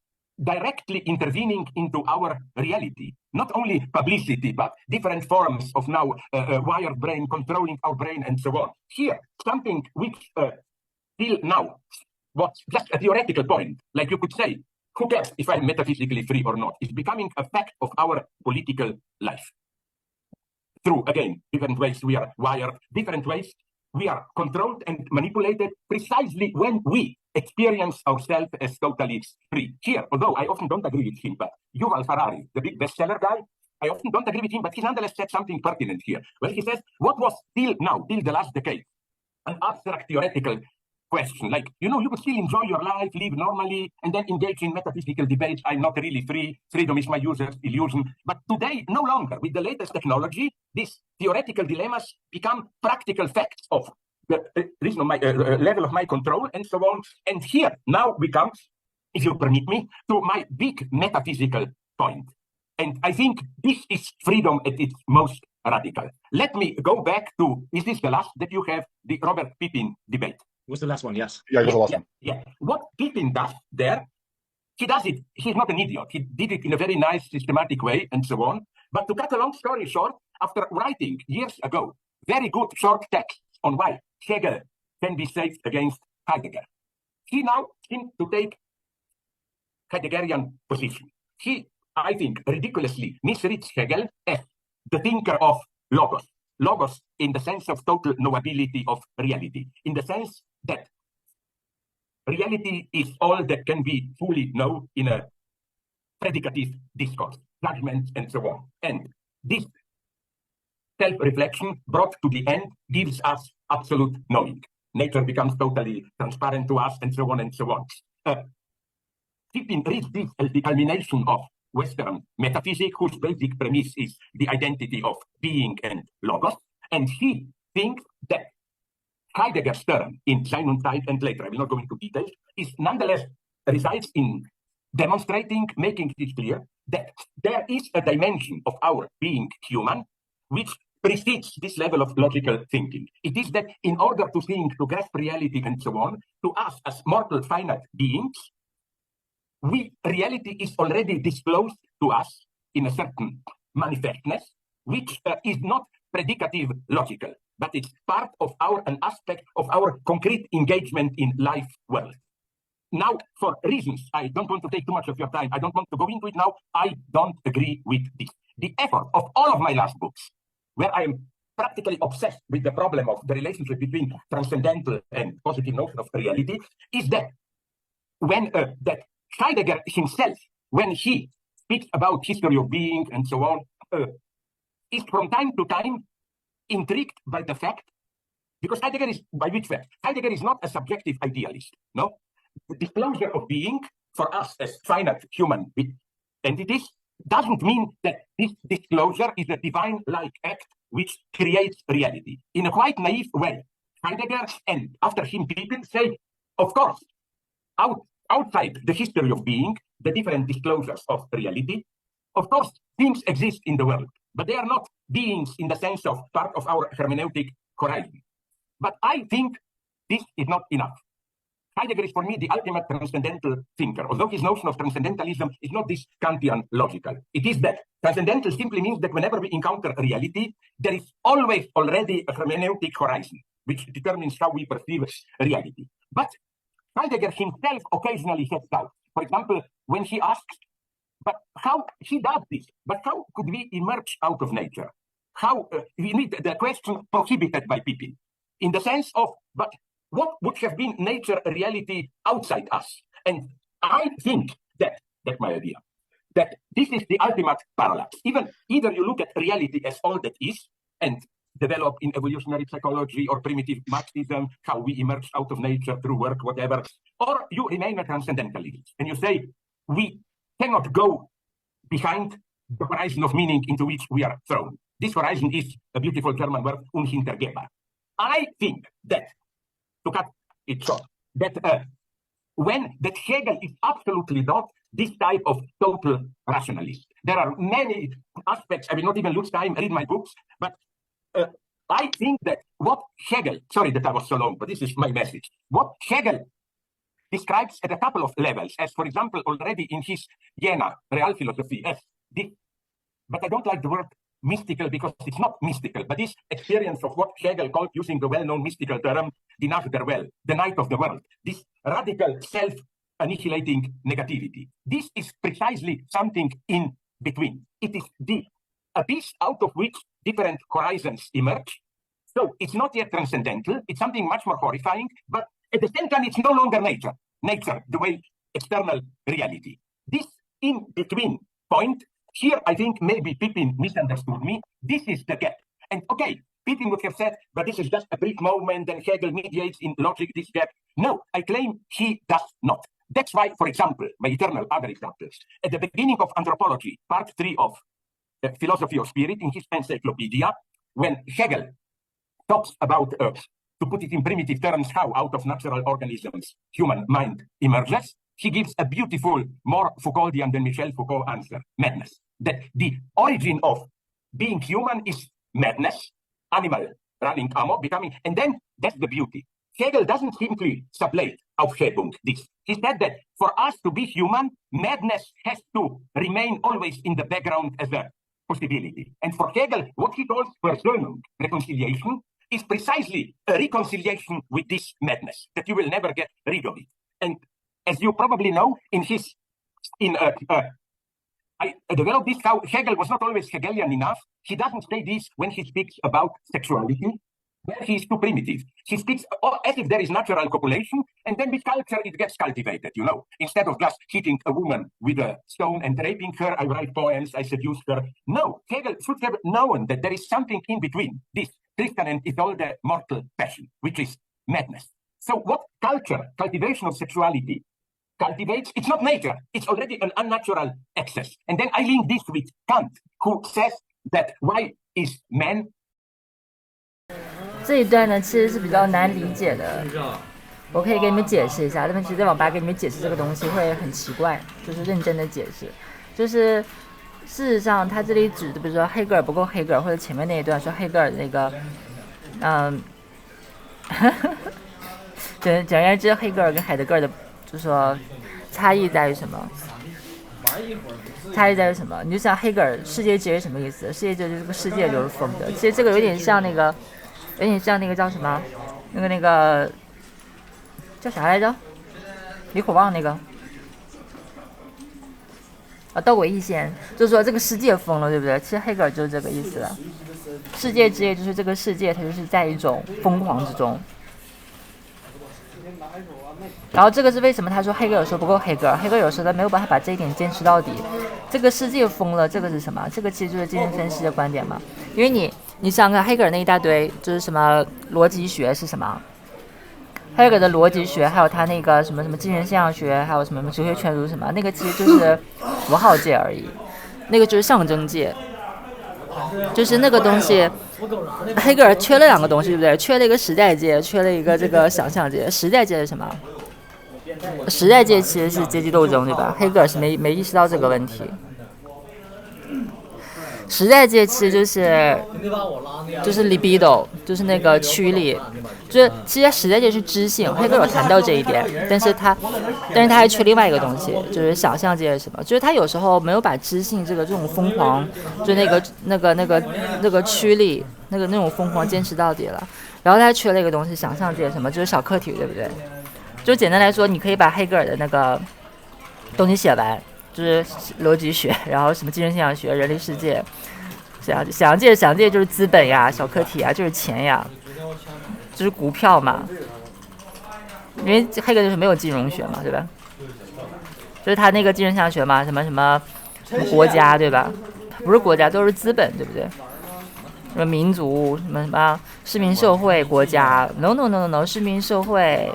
directly intervening into our reality. Not only publicity, but different forms of now wired brain controlling our brain and so on. Here, something which till now was just a theoretical point, like you could say, who cares if I'm metaphysically free or not, is becoming a fact of our political life. Through, again, different ways we are wired, different ways we are controlled and manipulated precisely when we experience ourselves as totally free. Here, although I often don't agree with him, but Yuval Harari, the big bestseller guy, I often don't agree with him, but he nonetheless said something pertinent here. Well, he says, what was till now, till the last decade, an abstract theoretical question, like, you could still enjoy your life, live normally, and then engage in metaphysical debates. I'm not really free. Freedom is my user's illusion. But today, no longer. With the latest technology, these theoretical dilemmas become practical facts of the reason of my level of my control and so on. And here, now we come, if you permit me, to my big metaphysical point. And I think this is freedom at its most radical. Let me go back to, is this the last that you have, the Robert Pippin debate? Was the last one? Yes. Yeah, it was the last one. Yeah. What Pippin does there, he does it. He's not an idiot. He did it in a very nice, systematic way, and so on. But to cut a long story short, after writing years ago very good short text on why Hegel can be saved against Heidegger, he now seems to take Heideggerian position. He, I think, ridiculously misreads Hegel as the thinker of logos. Logos in the sense of total knowability of reality, in the sense that reality is all that can be fully known in a predicative discourse, judgments, and so on. And this self-reflection brought to the end gives us absolute knowing. Nature becomes totally transparent to us, and so on and so on. Pippin reads this as the culmination of Western metaphysics, whose basic premise is the identity of being and logos, and he thinks that Heidegger's term in Sein und Zeit and later, I will not go into details, is nonetheless resides in demonstrating, making it clear that there is a dimension of our being human which precedes this level of logical thinking. It is that in order to think, to grasp reality and so on, to us as mortal finite beings, reality is already disclosed to us in a certain manifestness, which is not predicative logical, but it's part of an aspect of our concrete engagement in life world. Now, for reasons, I don't want to take too much of your time, I don't want to go into it now, I don't agree with this. The effort of all of my last books, where I am practically obsessed with the problem of the relationship between transcendental and positive notion of reality, is that when that Heidegger himself, when he speaks about history of being and so on, is from time to time intrigued by the fact, because Heidegger is, by which fact? Heidegger is not a subjective idealist, no? The disclosure of being for us as finite human entities doesn't mean that this disclosure is a divine-like act which creates reality. In a quite naive way, Heidegger and after him Pippin say, of course, outside the history of being, the different disclosures of reality, of course, things exist in the world, but they are not beings in the sense of part of our hermeneutic horizon. But I think this is not enough. Heidegger is for me the ultimate transcendental thinker, although his notion of transcendentalism is not this Kantian logical. It is that transcendental simply means that whenever we encounter reality, there is always already a hermeneutic horizon, which determines how we perceive reality. But Heidegger himself occasionally has doubts. For example, when he asks, but how he does this, but how could we emerge out of nature? How we need the question prohibited by Pippin, in the sense of, but what would have been nature, reality outside us? And I think that's my idea, that this is the ultimate parallax. Either you look at reality as all that is and develop in evolutionary psychology or primitive Marxism, how we emerge out of nature through work, whatever, or you remain a transcendentalist and you say, we cannot go behind the horizon of meaning into which we are thrown. This horizon is a beautiful German word, unhintergehbar. I think that, to cut it short, that that Hegel is absolutely not this type of total rationalist. There are many aspects, I will not even lose time, read my books, but I think that what Hegel, sorry that I was so long, but this is my message, what Hegel describes at a couple of levels, as for example, already in his Jena Realphilosophie, as this, but I don't like the word mystical because it's not mystical, but this experience of what Hegel called, using the well-known mystical term, die Nacht der Welt, the night of the world, this radical self-annihilating negativity. This is precisely something in between. It is the abyss out of which different horizons emerge. So it's not yet transcendental, it's something much more horrifying, but at the same time, it's no longer nature, the way external reality. This in-between point, here I think maybe Pippin misunderstood me. This is the gap. And okay, Pippin would have said, but this is just a brief moment and Hegel mediates in logic this gap. No, I claim he does not. That's why, for example, my eternal other examples, at the beginning of Anthropology, part 3 of Philosophy of Spirit in his encyclopedia, when Hegel talks about, to put it in primitive terms, how out of natural organisms human mind emerges, he gives a beautiful, more Foucauldian than Michel Foucault answer, madness. That the origin of being human is madness, animal running amok, becoming, and then that's the beauty. Hegel doesn't simply sublate Aufhebung this. He said that for us to be human, madness has to remain always in the background as a possibility. And for Hegel, what he calls Versöhnung, reconciliation, is precisely a reconciliation with this madness, that you will never get rid of it. And as you probably know, I developed this how Hegel was not always Hegelian enough. He doesn't say this when he speaks about sexuality. There he is too primitive. He speaks as if there is natural copulation, and then with culture it gets cultivated, you know. Instead of just hitting a woman with a stone and raping her, I write poems, I seduce her. No, Hegel should have known that there is something in between this Tristan and Isolde mortal passion, which is madness. So what culture, cultivation of sexuality, cultivates, it's not nature, it's already an unnatural excess. And then I link this with Kant, who says that why is man 这一段呢，其实是比较难理解的，我可以给你们解释一下。但其实在网吧给你们解释这个东西会很奇怪，就是认真的解释。就是事实上，他这里指的，比如说黑格尔不够黑格尔，或者前面那一段说黑格尔那个，简而言之，黑格尔跟海德格尔的，就是说差异在于什么？差异在于什么？你就像黑格尔世界界是什么意思？世界界就是这个世界就是疯的。其实这个有点像那个。有点像那个叫什么，那个叫啥来着？李火旺那个道诡异仙，就是说这个世界疯了，对不对？其实黑格尔就是这个意思了。世界之夜就是这个世界，它就是在一种疯狂之中。然后这个是为什么他说黑格尔说不够黑格尔？黑格尔有时候他没有办法把这一点坚持到底。这个世界疯了，这个是什么？这个其实就是精神分析的观点嘛，因为你想想看，黑格尔那一大堆就是什么逻辑学是什么？黑格尔的逻辑学，还有他那个什么精神现象学，还有什么哲学全书什么，那个其实就是符号界而已，那个就是象征界，就是那个东西。黑格尔缺了两个东西，对不对？缺了一个时代界，缺了一个这个想象界。时代界是什么？时代界其实是阶级斗争，对吧？黑格尔是没意识到这个问题。时代界其实就是 libido， 就是那个驱力，就是其实时代界是知性，黑格尔谈到这一点，但是他还缺另外一个东西，就是想象界是什么？就是他有时候没有把知性这种疯狂，就那个驱力，那种疯狂坚持到底了，然后他缺了一个东西，想象界什么？就是小课题，对不对？就简单来说，你可以把黑格尔的那个东西写完。就是逻辑学，然后什么精神现象学、人类世界，想象界就是资本呀、小课题呀，就是钱呀，就是股票嘛。因为黑格尔就是没有金融学嘛，对吧？就是他那个精神现象学嘛，什么国家，对吧？不是国家，都是资本，对不对？什么民族，什么市民社会国家 ，no， 市民社会，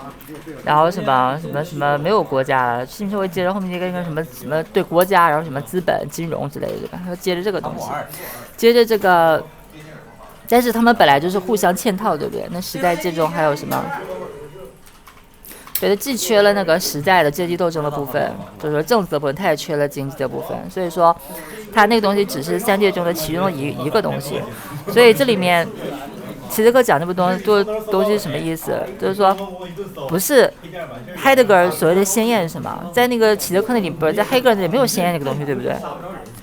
然后什么没有国家，市民社会接着后面接个什么对国家，然后什么资本、金融之类的，对吧？然后接着这个东西，接着这个，但是他们本来就是互相嵌套，对不对？那时代界中还有什么？对，它既缺了那个时代的阶级斗争的部分，就是说政治的部分，它也缺了经济的部分，所以说它那个东西只是三界中的其中一个东西。所以这里面齐泽克讲这么多东西是什么意思？就是说不是海德格尔所谓的鲜艳是什么？在那个齐泽克那里，不是在黑格尔那里没有鲜艳那个东西，对不对？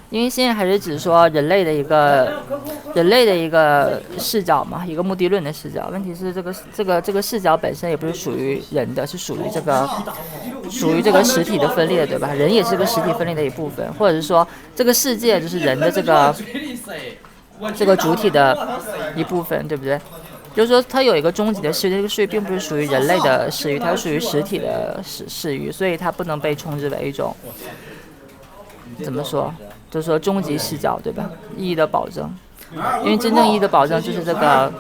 因为鲜艳还是指说人类的一个视角嘛，一个目的论的视角。问题是这个视角本身也不是属于人的，是属于这个实体的分裂的，对吧？人也是个实体分裂的一部分，或者是说这个世界就是人的这个主体的一部分，对不对？就是说它有一个终极的视域，这个视域并不是属于人类的视域，它是属于实体的视域，所以它不能被称之为一种怎么说？就是说终极视角，对吧？意义的保证，因为真正意义的保证就是这个。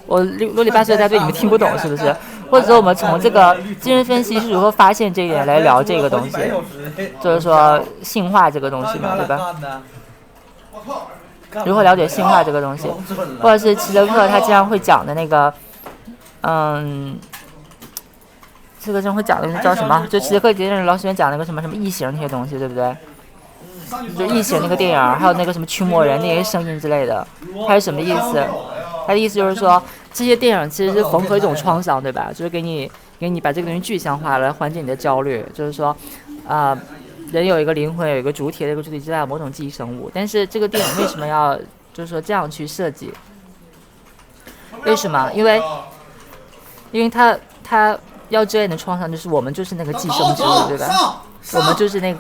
我啰里吧嗦一大堆，你们听不懂是不是？或者说我们从这个精神分析是如何发现这一点来聊这个东西，就是说性化这个东西嘛，对吧？如何了解性化这个东西，或者是齐泽克他经常会讲的那个，这个正会讲的叫什么？就齐泽克节日老师讲那个什么异形那些东西，对不对？就异形那个电影，还有那个什么驱魔人那些声音之类的，它是什么意思？他的意思就是说，这些电影其实是缝合一种创伤，对吧？就是给你把这个东西具象化来缓解你的焦虑，就是说，人有一个灵魂，有一个主体，这个主体之外有某种记忆生物。但是这个电影为什么要就是说这样去设计？为什么？因为他要遮掩的创伤就是我们就是那个寄生之物，对吧？我们就是那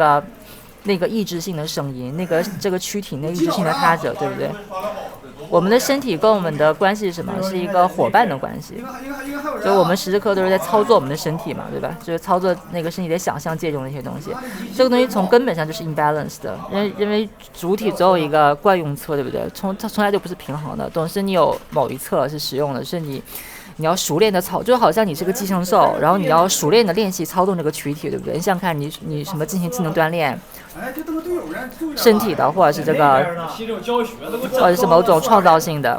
个意志性的声音，这个躯体那个意志性的他者，对不对？我们的身体跟我们的关系是什么？是一个伙伴的关系，就我们时时刻都是在操作我们的身体嘛，对吧？就是操作那个身体的想象借用的一些东西。这个东西从根本上就是 imbalance 的，因为主体总有一个惯用侧，对不对？它从来就不是平衡的，总是你有某一侧是使用的，是你要熟练的就好像你是个寄生兽，然后你要熟练的练习操纵这个躯体，对不对？你想看你什么进行技能锻炼，身体的，或者是这个，或者是某种创造性的，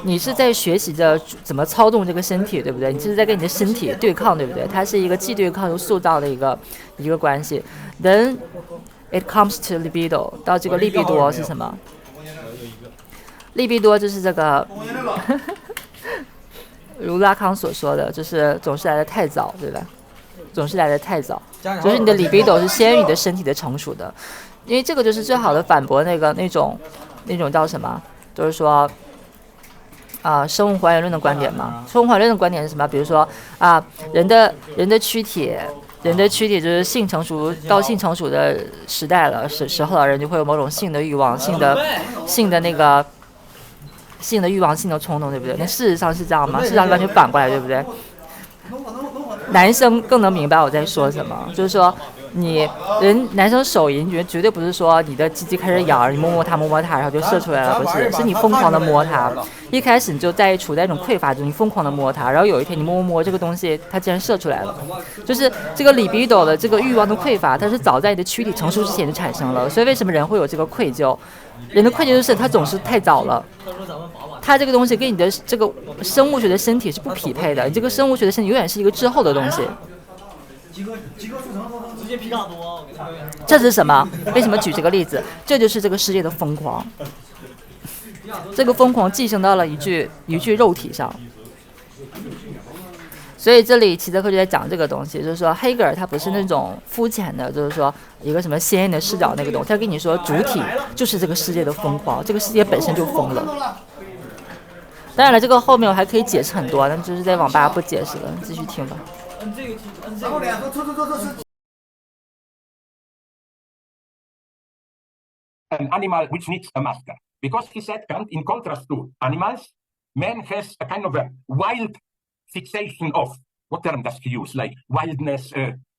你是在学习着怎么操纵这个身体，对不对？你是在跟你的身体对抗，对不对？它是一个既对抗又塑造的一个关系。Then it comes to libido， 到这个利比多是什么？利比多就是这个。如拉康所说的，就是总是来的太早，对吧？总是来的太早，就是你的libido是先于你的身体的成熟的，因为这个就是最好的反驳那种叫什么？就是说，生物还原论的观点嘛。生物还原论的观点是什么？比如说人的躯体就是性成熟到性成熟的时代了，时候了，人就会有某种性的欲望，性的那个。性的欲望、性的冲动，对不对？那事实上是这样吗？事实上完全反过来，对不对？男生更能明白我在说什么，就是说，男生手淫绝对不是说你的鸡鸡开始痒，你摸摸它，然后就射出来了，不是，是你疯狂的摸它。一开始你就处在一种匮乏中，你疯狂的摸它，然后有一天你摸这个东西，它竟然射出来了。就是这个libido的这个欲望的匮乏，它是早在你的躯体成熟之前就产生了。所以为什么人会有这个愧疚？人的愧疚就是他总是太早了，他这个东西跟你的这个生物学的身体是不匹配的，你这个生物学的身体永远是一个滞后的东西。这是什么？为什么举这个例子？这就是这个世界的疯狂，这个疯狂寄生到了一具肉体上。所以这里齐泽克就在讲这个东西，就是说黑格尔他不是那种肤浅的，就是说一个什么鲜艳的视角那个东西，他跟你说主体就是这个世界的疯狂，这个世界本身就疯了。当然了，这个后面我还可以解释很多，但就是在网吧不解释了，继续听吧。An animal which needs a master, because he said, in contrast to animals, man has a kind of a wild fixation of, what term does he use? Like wildness,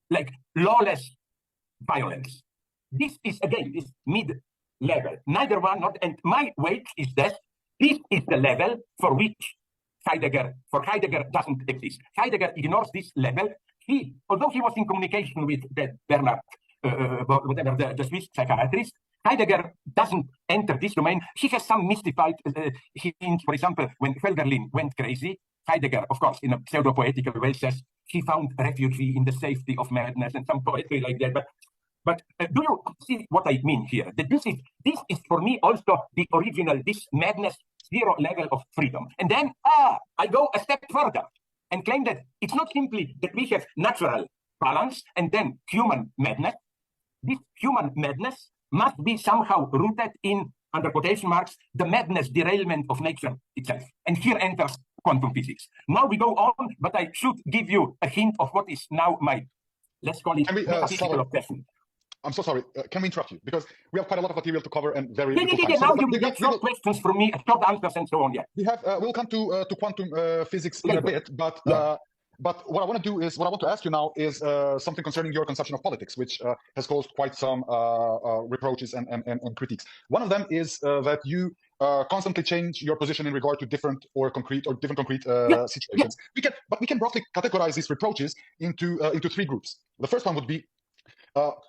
like lawless violence. This is, again, this mid-level. Neither one, not, and my weight is that this is the level for which Heidegger doesn't exist. Heidegger ignores this level. Although he was in communication with Bernard, whatever, the Swiss psychiatrist, Heidegger doesn't enter this domain. He has some mystified hints. For example, when Hölderlin went crazy, Heidegger, of course, in a pseudo-poetical way, says he found refuge in the safety of madness and some poetry like that. But do you see what I mean here? That this is for me also the original, this madness, zero level of freedom. And then, I go a step further and claim that it's not simply that we have natural balance and then human madness. This human madness must be somehow rooted in, under quotation marks, the madness derailment of nature itself. And here enters quantum physics. Now we go on, but I should give you a hint of what is now my, let's call it, metaphysical obsession. I'm so sorry. Can we interrupt you? Because we have quite a lot of material to cover and very little time. Now you will get short questions from me, short answers and so on. Yeah. We'll come to quantum physics in a bit, but what I want to do is, what I want to ask you now is something concerning your conception of politics, which has caused quite some reproaches and critiques. One of them is that you constantly change your position in regard to different concrete situations. Yeah. We can broadly categorize these reproaches into three groups. The first one would be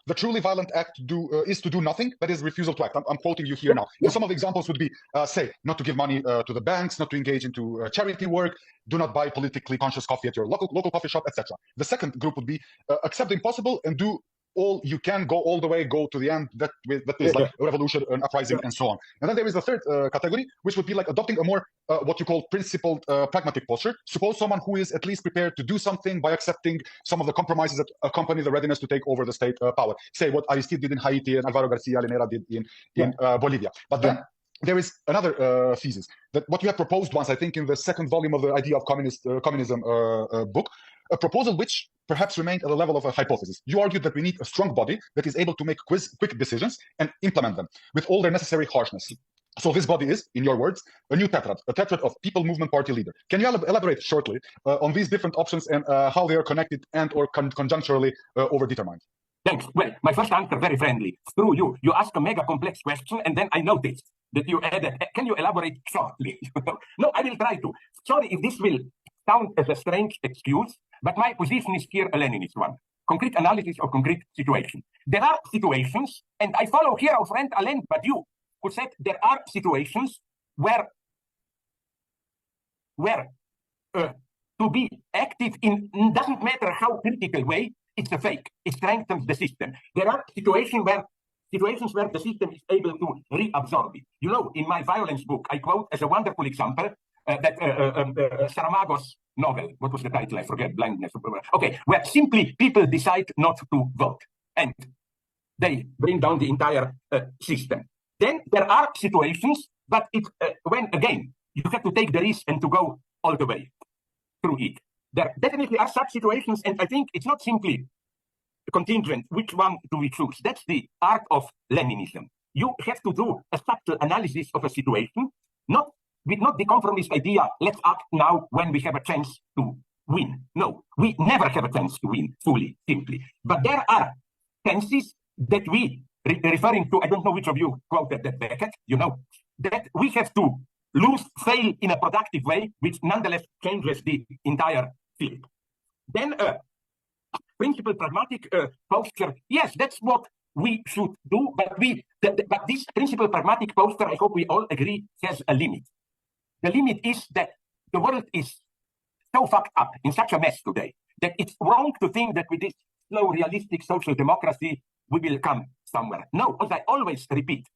the truly violent act is to do nothing, that is refusal to act. I'm quoting you here now. And some of the examples would be, say, not to give money to the banks, not to engage into charity work, do not buy politically conscious coffee at your local coffee shop, etc. The second group would be accept the impossible and do you can go all the way, go to the end. That is like a revolution, an uprising, and so on. And then there is a third category, which would be like adopting a more what you call principled, pragmatic posture. Suppose someone who is at least prepared to do something by accepting some of the compromises that accompany the readiness to take over the state power. Say what Aristide did in Haiti and Alvaro Garcia Linera did in Bolivia. But then there is another thesis that what you have proposed once, I think, in the second volume of the Idea of Communism book, a proposal which perhaps remained at the level of a hypothesis. You argued that we need a strong body that is able to make quick decisions and implement them with all their necessary harshness. So this body is, in your words, a new tetrad, a tetrad of People Movement Party leader. Can you elaborate shortly on these different options and how they are connected and or conjuncturally overdetermined? Thanks. Well, my first answer, very friendly. Screw you. You ask a mega complex question, and then I noticed that you added, can you elaborate shortly? No, I will try to. Sorry if this will sound as a strange excuse, but my position is here a Leninist one. Concrete analysis of concrete situation. There are situations, and I follow here our friend Alain Badiou, who said there are situations where to be active in doesn't matter how critical way, it's a fake. It strengthens the system. There are situations where the system is able to reabsorb it. You know, in my violence book, I quote as a wonderful example that Saramagos novel. What was the title? I forget. Blindness. Okay, where simply people decide not to vote, and they bring down the entire system. Then there are situations, but when again you have to take the risk and to go all the way through it. There definitely are such situations, and I think it's not simply contingent. Which one do we choose? That's the art of Leninism. You have to do a subtle analysis of a situation, not the conformist idea, let's act now when we have a chance to win. No, we never have a chance to win fully, simply. But there are chances that we, referring to, I don't know which of you quoted that Beckett, you know, that we have to fail in a productive way, which nonetheless changes the entire field. Then principle pragmatic posture, yes, that's what we should do, but this principle pragmatic posture, I hope we all agree, has a limit. The limit is that the world is so fucked up, in such a mess today, that it's wrong to think that with this slow, realistic social democracy, we will come somewhere. No, as I always repeat,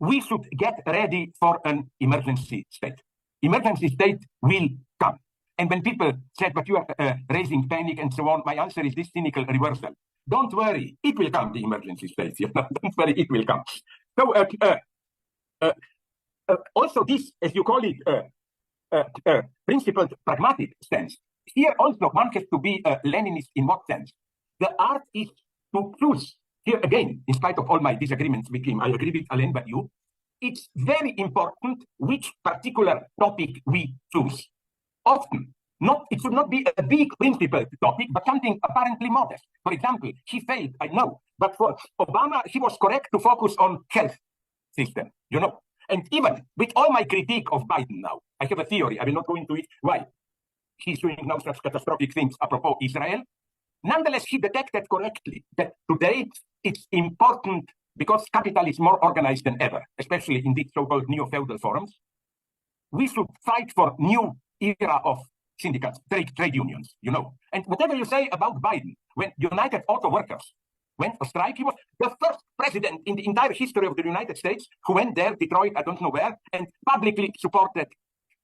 we should get ready for an emergency state. Emergency state will come. And when people said, but you are raising panic and so on, my answer is this cynical reversal. Don't worry, it will come, the emergency state. You know? Don't worry, it will come. So, also this, as you call it, principled pragmatic stance. Here also one has to be a Leninist in what sense? The art is to choose. Here again, in spite of all my disagreements with him, I agree with Alain Badiou, it's very important which particular topic we choose. Often, it should not be a big principled topic, but something apparently modest. For example, he failed, I know, but for Obama, he was correct to focus on health system, you know. And even with all my critique of Biden now, I have a theory, I will not go into it, why he's doing now such catastrophic things apropos Israel. Nonetheless, he detected correctly that today it's important because capital is more organized than ever, especially in these so-called neo-feudal forums. We should fight for new era of syndicates, trade unions, you know. And whatever you say about Biden, when United Auto Workers went on strike, he was the first president in the entire history of the United States who went there, Detroit, I don't know where, and publicly supported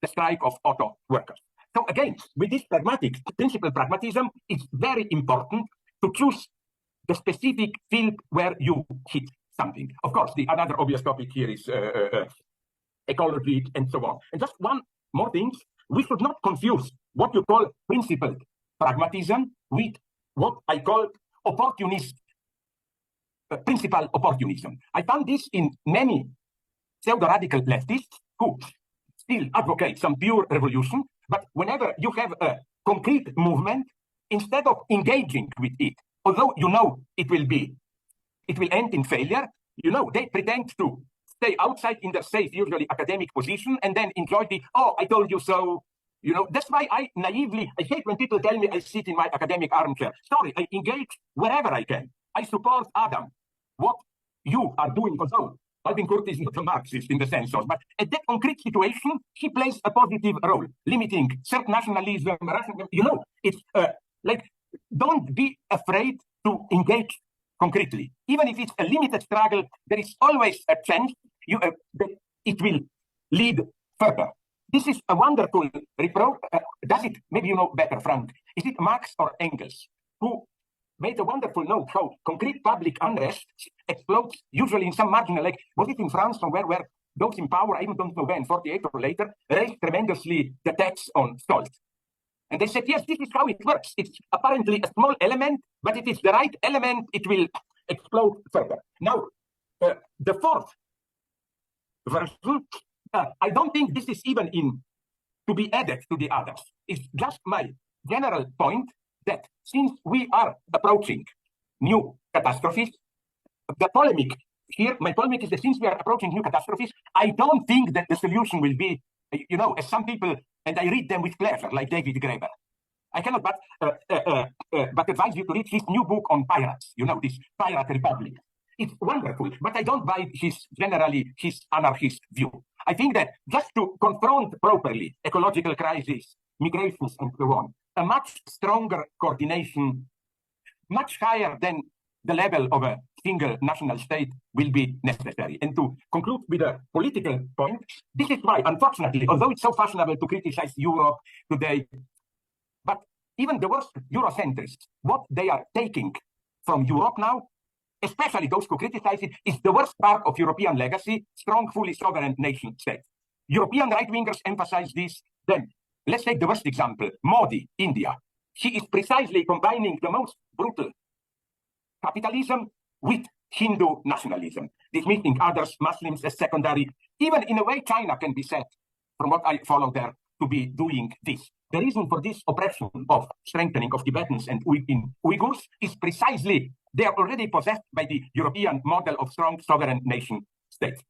the strike of auto workers. So again, with this principle pragmatism, it's very important to choose the specific field where you hit something. Of course, another obvious topic here is ecology and so on. And just one more thing, we should not confuse what you call principled pragmatism with what I call opportunist, principal opportunism. I found this in many pseudo-radical leftists who still advocate some pure revolution, but whenever you have a concrete movement, instead of engaging with it, although you know it will end in failure, you know, they pretend to stay outside in their safe, usually academic position, and then enjoy oh, I told you so. You know, that's why I hate when people tell me I sit in my academic armchair. Sorry, I engage wherever I can. I support Adam. What you are doing, although Albin Kurti is not a Marxist in the sense of, but at that concrete situation, he plays a positive role, limiting certain nationalism, you know, it's like, don't be afraid to engage concretely. Even if it's a limited struggle, there is always a chance that it will lead further. This is a wonderful reproach. Does it, maybe you know better, Frank, is it Marx or Engels who made a wonderful note how concrete public unrest explodes usually in some marginal, like, was it in France somewhere where those in power, I even don't know when, 48 or later, raised tremendously the tax on salt. And they said, yes, this is how it works. It's apparently a small element, but if it's the right element, it will explode further. Now, the fourth version, I don't think this is even to be added to the others. It's just my general point that since we are approaching new catastrophes, the polemic here, my polemic is that since we are approaching new catastrophes, I don't think that the solution will be, you know, as some people, and I read them with pleasure, like David Graeber. I cannot but advise you to read his new book on pirates, you know, this pirate republic. It's wonderful, but I don't buy his anarchist view. I think that just to confront properly ecological crises, migrations, and so on, a much stronger coordination, much higher than the level of a single national state will be necessary. And to conclude with a political point, this is why, unfortunately, although it's so fashionable to criticize Europe today, but even the worst Eurocentrists, what they are taking from Europe now, especially those who criticize it, is the worst part of European legacy, strong, fully sovereign nation states. European right-wingers emphasize this. Then, let's take the worst example, Modi, India. She is precisely combining the most brutal capitalism with Hindu nationalism, dismissing others, Muslims, as secondary. Even in a way, China can be said, from what I follow there, to be doing this. The reason for this oppression of strengthening of Tibetans and Uyghurs is precisely they are already possessed by the European model of strong sovereign nation states.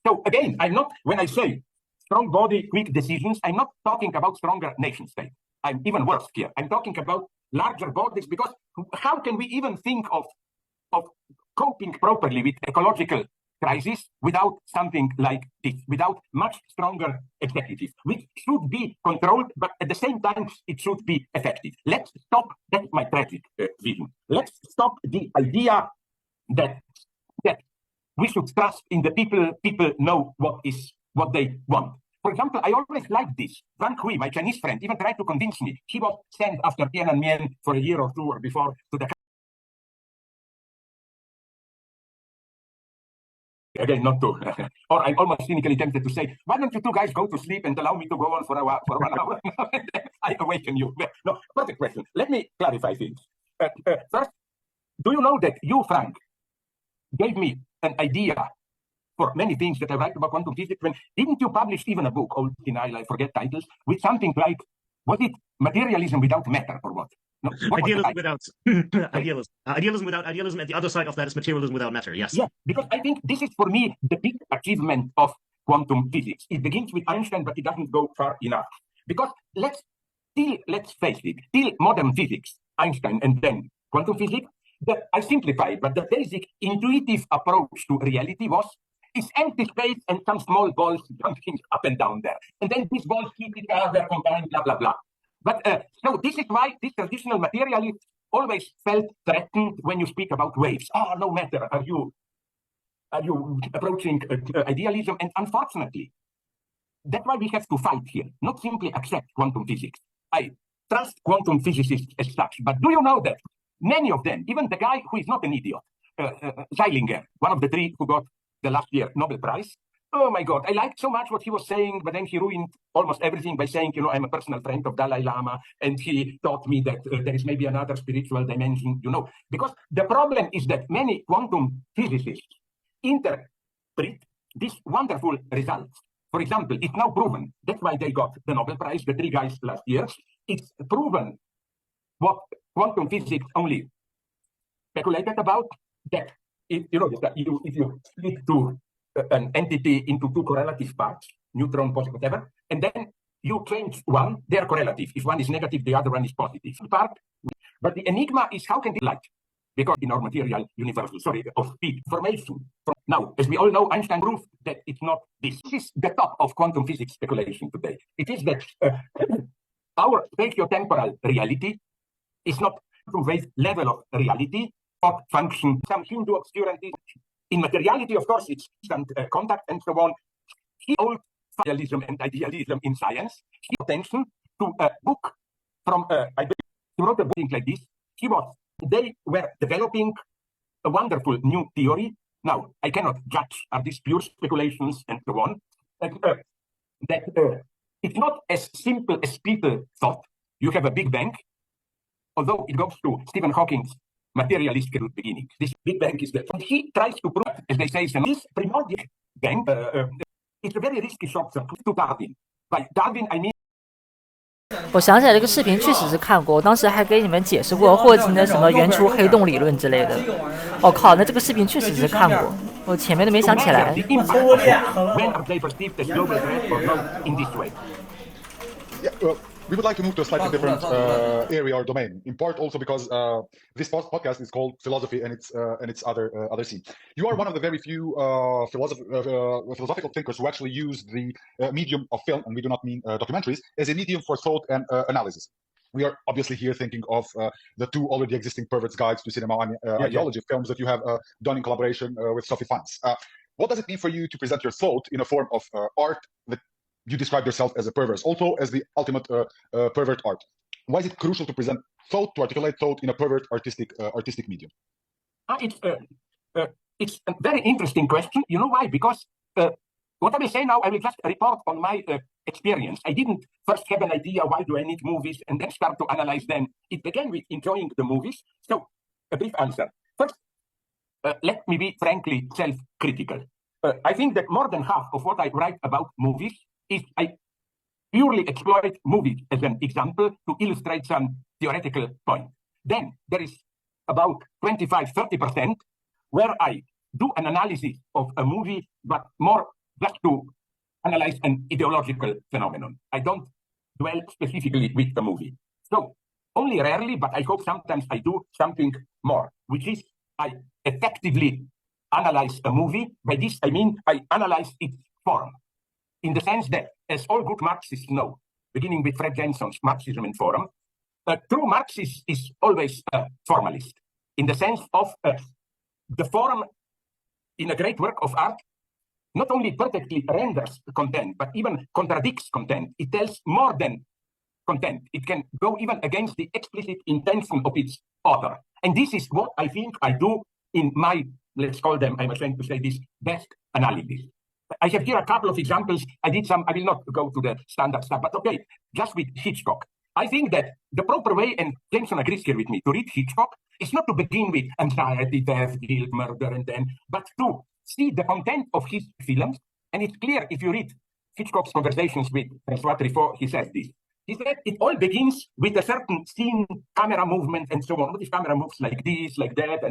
So again, I'm not, when I say strong body, quick decisions, I'm not talking about stronger nation states. I'm even worse here. I'm talking about larger bodies, because how can we even think of coping properly with ecological crisis without something like this, without much stronger executive, which should be controlled, but at the same time, it should be effective. Let's stop, that's my tragic vision. Let's stop the idea that we should trust in the people know what they want. For example, I always liked this. Wang Hui, my Chinese friend, even tried to convince me. He was sent after Tiananmen for a year or two or before to the again, not to, or I'm almost cynically tempted to say, why don't you two guys go to sleep and allow me to go on for 1 hour? I awaken you. No, perfect question. Let me clarify things. First, do you know that you, Frank, gave me an idea for many things that I write about quantum physics? When didn't you publish even a book, old denial, I forget titles, with something like, was it materialism without matter or what? No, idealism without idealism without idealism, and the other side of that is materialism without matter. Yes. Yeah, because I think this is for me the big achievement of quantum physics. It begins with Einstein, but it doesn't go far enough. Because let's face it, till modern physics, Einstein and then quantum physics, I simplify, but the basic intuitive approach to reality was it's empty space and some small balls jumping up and down there. And then these balls keep each other combined, blah, blah, blah. But so this is why this traditional materialist always felt threatened when you speak about waves. Oh, no matter, are you approaching idealism? And unfortunately, that's why we have to fight here, not simply accept quantum physics. I trust quantum physicists as such, but do you know that many of them, even the guy who is not an idiot, Zeilinger, one of the three who got the last year Nobel Prize, oh my God, I liked so much what he was saying, but then he ruined almost everything by saying, you know, I'm a personal friend of Dalai Lama, and he taught me that there is maybe another spiritual dimension, you know, because the problem is that many quantum physicists interpret these wonderful results. For example, it's now proven, that's why they got the Nobel Prize, the three guys last year, it's proven what quantum physics only speculated about, that if you split an entity into two correlative parts, neutron, positive, whatever, and then you change one, they are correlative. If one is negative, the other one is positive. But the enigma is how can they light? Because in our material universe, of speed, formation. Now, as we all know, Einstein proved that it's not this. This is the top of quantum physics speculation today. It is that our spatiotemporal reality is not some wave level of reality, thought function, some Hindu obscurity. In materiality, of course, it's contact and so on. He old idealism and idealism in science. He attention to a book from, I believe he wrote a book like this. They were developing a wonderful new theory. Now, I cannot judge, are these pure speculations and so on. It's not as simple as people thought. You have a Big Bang, although it goes to Stephen Hawking's materialistic beginning. This Big Bang is and he tries to prove, as they say, this primordial bang. It's a very risky shot to Darwin. By Darwin, I mean. 我想起来这个视频确实是看过，我当时还给你们解释过霍金的什么原初黑洞理论之类的。我靠，那这个视频确实是看过，我前面都没想起来。We would like to move to a slightly different area or domain, in part also because this podcast is called philosophy and its other scene. You are one of the very few philosophical thinkers who actually use the medium of film, and we do not mean documentaries, as a medium for thought and analysis. We are obviously here thinking of the two already existing Pervert's Guides to Cinema and Ideology films that you have done in collaboration with Sophie Fantz. What does it mean for you to present your thought in a form of art that you describe yourself as a perverse, also as the ultimate pervert art? Why is it crucial to present thought, to articulate thought in a pervert artistic medium? It's a very interesting question. You know why? Because what I will say now, I will just report on my experience. I didn't first have an idea, why do I need movies, and then start to analyze them. It began with enjoying the movies. So, a brief answer. First, let me be frankly self-critical. I think that more than half of what I write about movies is I purely exploit movies as an example to illustrate some theoretical point. Then there is about 25-30% where I do an analysis of a movie, but more just to analyze an ideological phenomenon. I don't dwell specifically with the movie. So only rarely, but I hope sometimes I do something more, which is I effectively analyze a movie. By this, I mean I analyze its form. In the sense that, as all good Marxists know, beginning with Fred Jenson's Marxism and Forum, a true Marxist is always a formalist, in the sense of the form in a great work of art not only perfectly renders content, but even contradicts content. It tells more than content. It can go even against the explicit intention of its author. And this is what I think I do in my, let's call them, I'm ashamed to say this, best analysis. I have here a couple of examples. I will not go to the standard stuff, but okay, just with Hitchcock. I think that the proper way, and Jameson agrees here with me, to read Hitchcock is not to begin with anxiety, death, guilt, murder, and then, but to see the content of his films. And it's clear if you read Hitchcock's conversations with François Truffaut, he says this. He said it all begins with a certain scene, camera movement, and so on. What if camera moves like this, like that,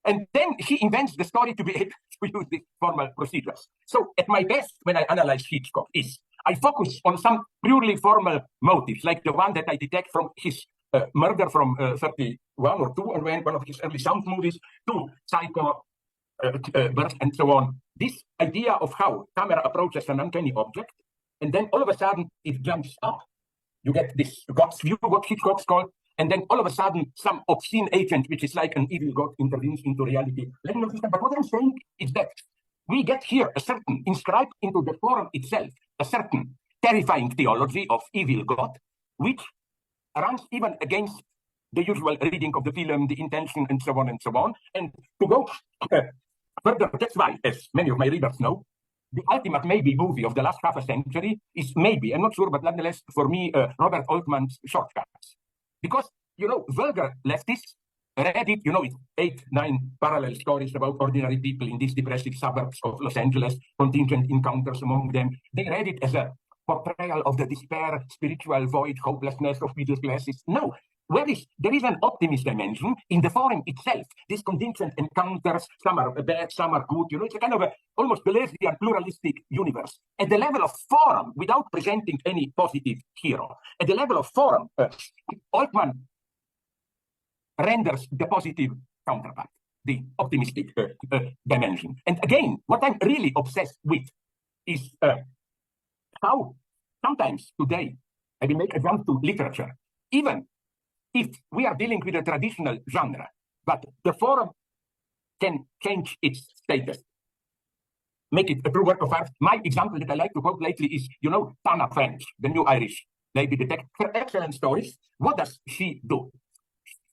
and then he invents the story to be able to use these formal procedures. So at my best, when I analyze Hitchcock, is I focus on some purely formal motives, like the one that I detect from his Murder from 31 or 2, or one of his early sound movies, to Psycho, Birth, and so on. This idea of how camera approaches an uncanny object, and then all of a sudden it jumps up. You get this God's view, what Hitchcock's called, and then all of a sudden some obscene agent, which is like an evil God, intervenes into reality. Let me know, but what I'm saying is that we get here a certain, inscribed into the form itself, a certain terrifying theology of evil God, which runs even against the usual reading of the film, the intention, and so on and so on. And to go further, that's why, as many of my readers know, the ultimate maybe movie of the last half a century is maybe, I'm not sure, but nonetheless, for me, Robert Altman's Shortcuts. Because, vulgar leftists read it, it's 8-9 parallel stories about ordinary people in these depressive suburbs of Los Angeles, contingent encounters among them. They read it as a portrayal of the despair, spiritual void, hopelessness of middle classes. No, there is an optimist dimension in the forum itself. These contingent encounters, some are bad, some are good. It's a kind of almost Deleuzean pluralistic universe. At the level of forum, without presenting any positive hero, at the level of forum, Altman renders the positive counterpart, the optimistic dimension. And again, what I'm really obsessed with is how sometimes today, I will make a jump to literature, even if we are dealing with a traditional genre, but the forum can change its status, make it a true work of art. My example that I like to quote lately is, Tana French, the new Irish lady detective. Her excellent stories. What does she do?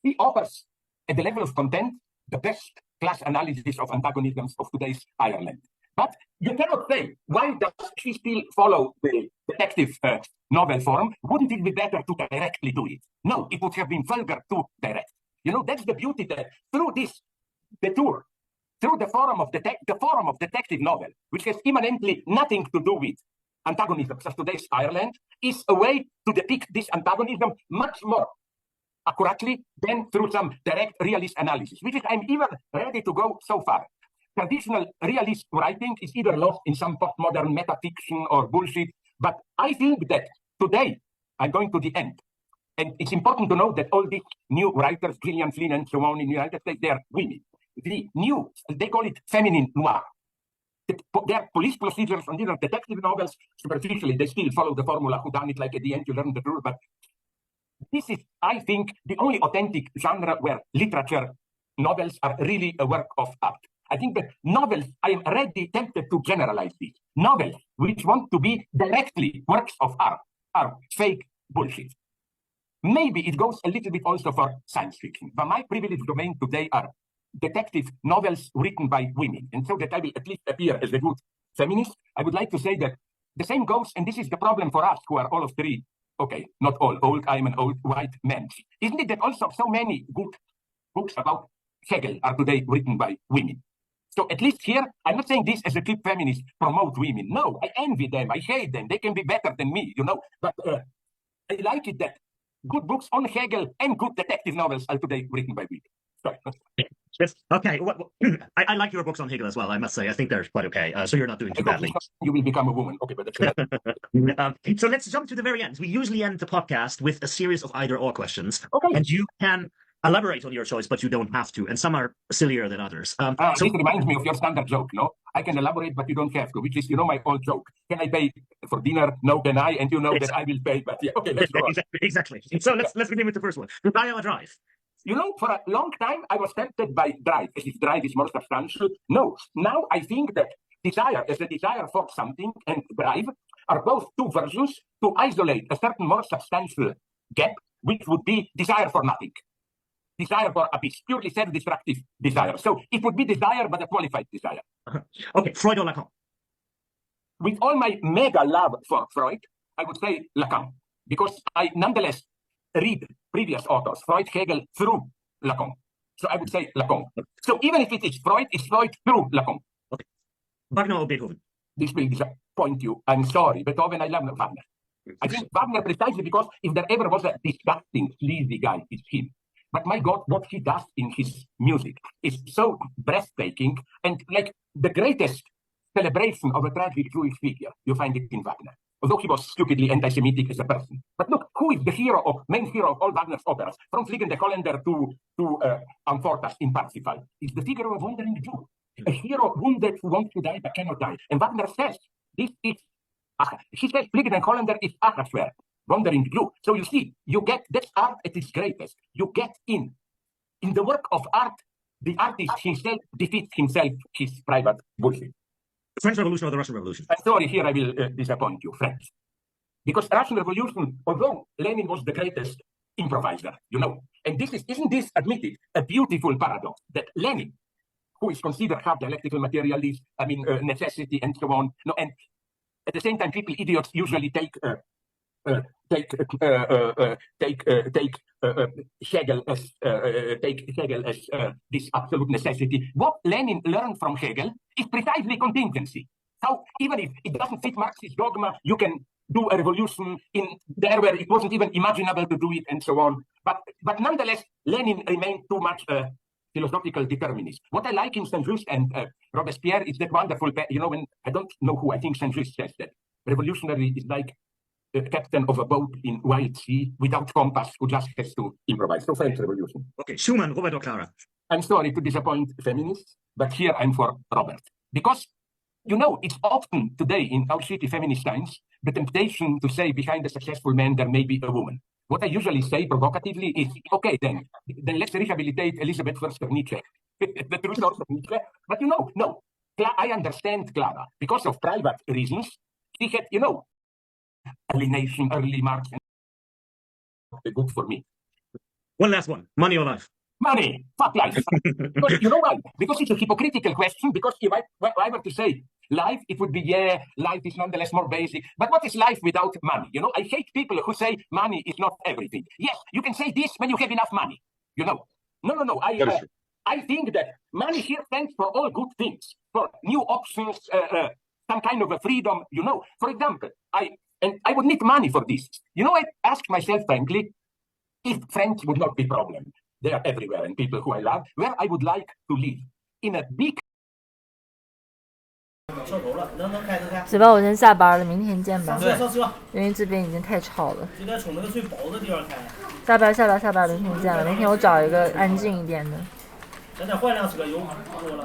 She offers, at the level of content, the best class analysis of antagonisms of today's Ireland. But you cannot say, why does she still follow the detective novel form? Wouldn't it be better to directly do it? No, it would have been vulgar to direct. That's the beauty that through this detour, through the forum of detective novel, which has immanently nothing to do with antagonisms of today's Ireland, is a way to depict this antagonism much more accurately than through some direct realist analysis, which is I'm even ready to go so far. Traditional realist writing is either lost in some postmodern metafiction or bullshit, but I think that today, I'm going to the end, and it's important to know that all these new writers, Gillian Flynn and so on in the United States, they are women. The new, they call it feminine noir. Their police procedures and these are detective novels, superficially, they still follow the formula who done it, like at the end you learn the truth, but this is, I think, the only authentic genre where literature novels are really a work of art. I think that novels, I am already tempted to generalize this. Novels which want to be directly works of art are fake bullshit. Maybe it goes a little bit also for science fiction, but my privileged domain today are detective novels written by women. And so that I will at least appear as a good feminist, I would like to say that the same goes, and this is the problem for us who are all of three, okay, not all, old, I'm an old white man. Isn't it that also so many good books about Hegel are today written by women? So at least here, I'm not saying this as a clip feminist promote women. No, I envy them, I hate them, they can be better than me, but I like it that good books on Hegel and good detective novels are today written by women. Sorry. Yes. Okay. I like your books on Hegel as well, I must say. I think they're quite okay. So you're not doing too badly. You will become a woman. Okay, but that's so let's jump to the very end. We usually end the podcast with a series of either-or questions. Okay. And you can elaborate on your choice, but you don't have to. And some are sillier than others. So this reminds me of your standard joke, no? I can elaborate, but you don't have to, which is, my old joke. Can I pay for dinner? No, can I? And that I will pay, but yeah, okay, let's go on. Exactly. So let's begin with the first one. Iowa Drive. For a long time, I was tempted by drive, as if drive is more substantial. No, now I think that desire, as a desire for something, and drive are both two versions to isolate a certain more substantial gap, which would be desire for nothing. Desire for abyss, purely self-destructive desire. So it would be desire, but a qualified desire. Okay, Freud or Lacan? With all my mega love for Freud, I would say Lacan, because I nonetheless read previous authors, Freud, Hegel, through Lacan. So I would say Lacan. So even if it is Freud, it's Freud through Lacan. Okay. Wagner or Beethoven? This will disappoint you. I'm sorry. Beethoven, I love Wagner. I think Wagner precisely because if there ever was a disgusting, sleazy guy, it's him. But my God, what he does in his music is so breathtaking and like the greatest celebration of a tragic Jewish figure. You find it in Wagner. Although he was stupidly anti-Semitic as a person. But look, who is the main hero of all Wagner's operas? From Fliegende Holländer to Amfortas in Parsifal. Is the figure of a wandering Jew. A hero wounded who wants to die but cannot die. And Wagner says, this is, he says Fliegende Holländer is Achashver, wandering Jew. So you see, you get, that's art at its greatest. You get in the work of art, the artist himself defeats himself, his private bullshit. The French Revolution or the Russian Revolution? I'm sorry, here I will disappoint you, French. Because Russian Revolution, although Lenin was the greatest improviser, and isn't this admitted a beautiful paradox that Lenin, who is considered half dialectical materialist, necessity and so on, and at the same time, people idiots usually take Hegel as this absolute necessity. What Lenin learned from Hegel is precisely contingency. So even if it doesn't fit Marxist dogma, you can do a revolution in there where it wasn't even imaginable to do it, and so on. But nonetheless, Lenin remained too much a philosophical determinist. What I like in Saint-Just and Robespierre is that wonderful, when I don't know who, I think Saint-Just says that revolutionary is like the captain of a boat in wild sea without compass who just has to improvise. So French Revolution. Okay, Schumann, Robert or Clara? I'm sorry to disappoint feminists, but here I'm for Robert. Because, it's often today in our shitty feminist times, the temptation to say behind a successful man there may be a woman. what I usually say provocatively is, okay, then let's rehabilitate Elizabeth first of Nietzsche, the true source of Nietzsche. But no, I understand Clara because of private reasons. She had, early Marx, and good for me. One last one: money or life? Money, fuck life. Because you know why? Because it's a hypocritical question. Because if I were to say life, it would be, life is nonetheless more basic. But what is life without money? I hate people who say money is not everything. Yes, you can say this when you have enough money. No. I think that money here stands for all good things, for new options, some kind of a freedom. For example, I would need money for this. I ask myself frankly, if friends would not be a problem. They are everywhere, and people who I love, where I would like to live. In a big 只吧，我先下班了，明天见吧。上车，因为这边已经太吵了。就得从那个最薄的地方开。下班，明天见了。明天我找一个安静一点的。咱得换辆车，油多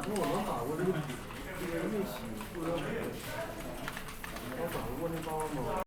了。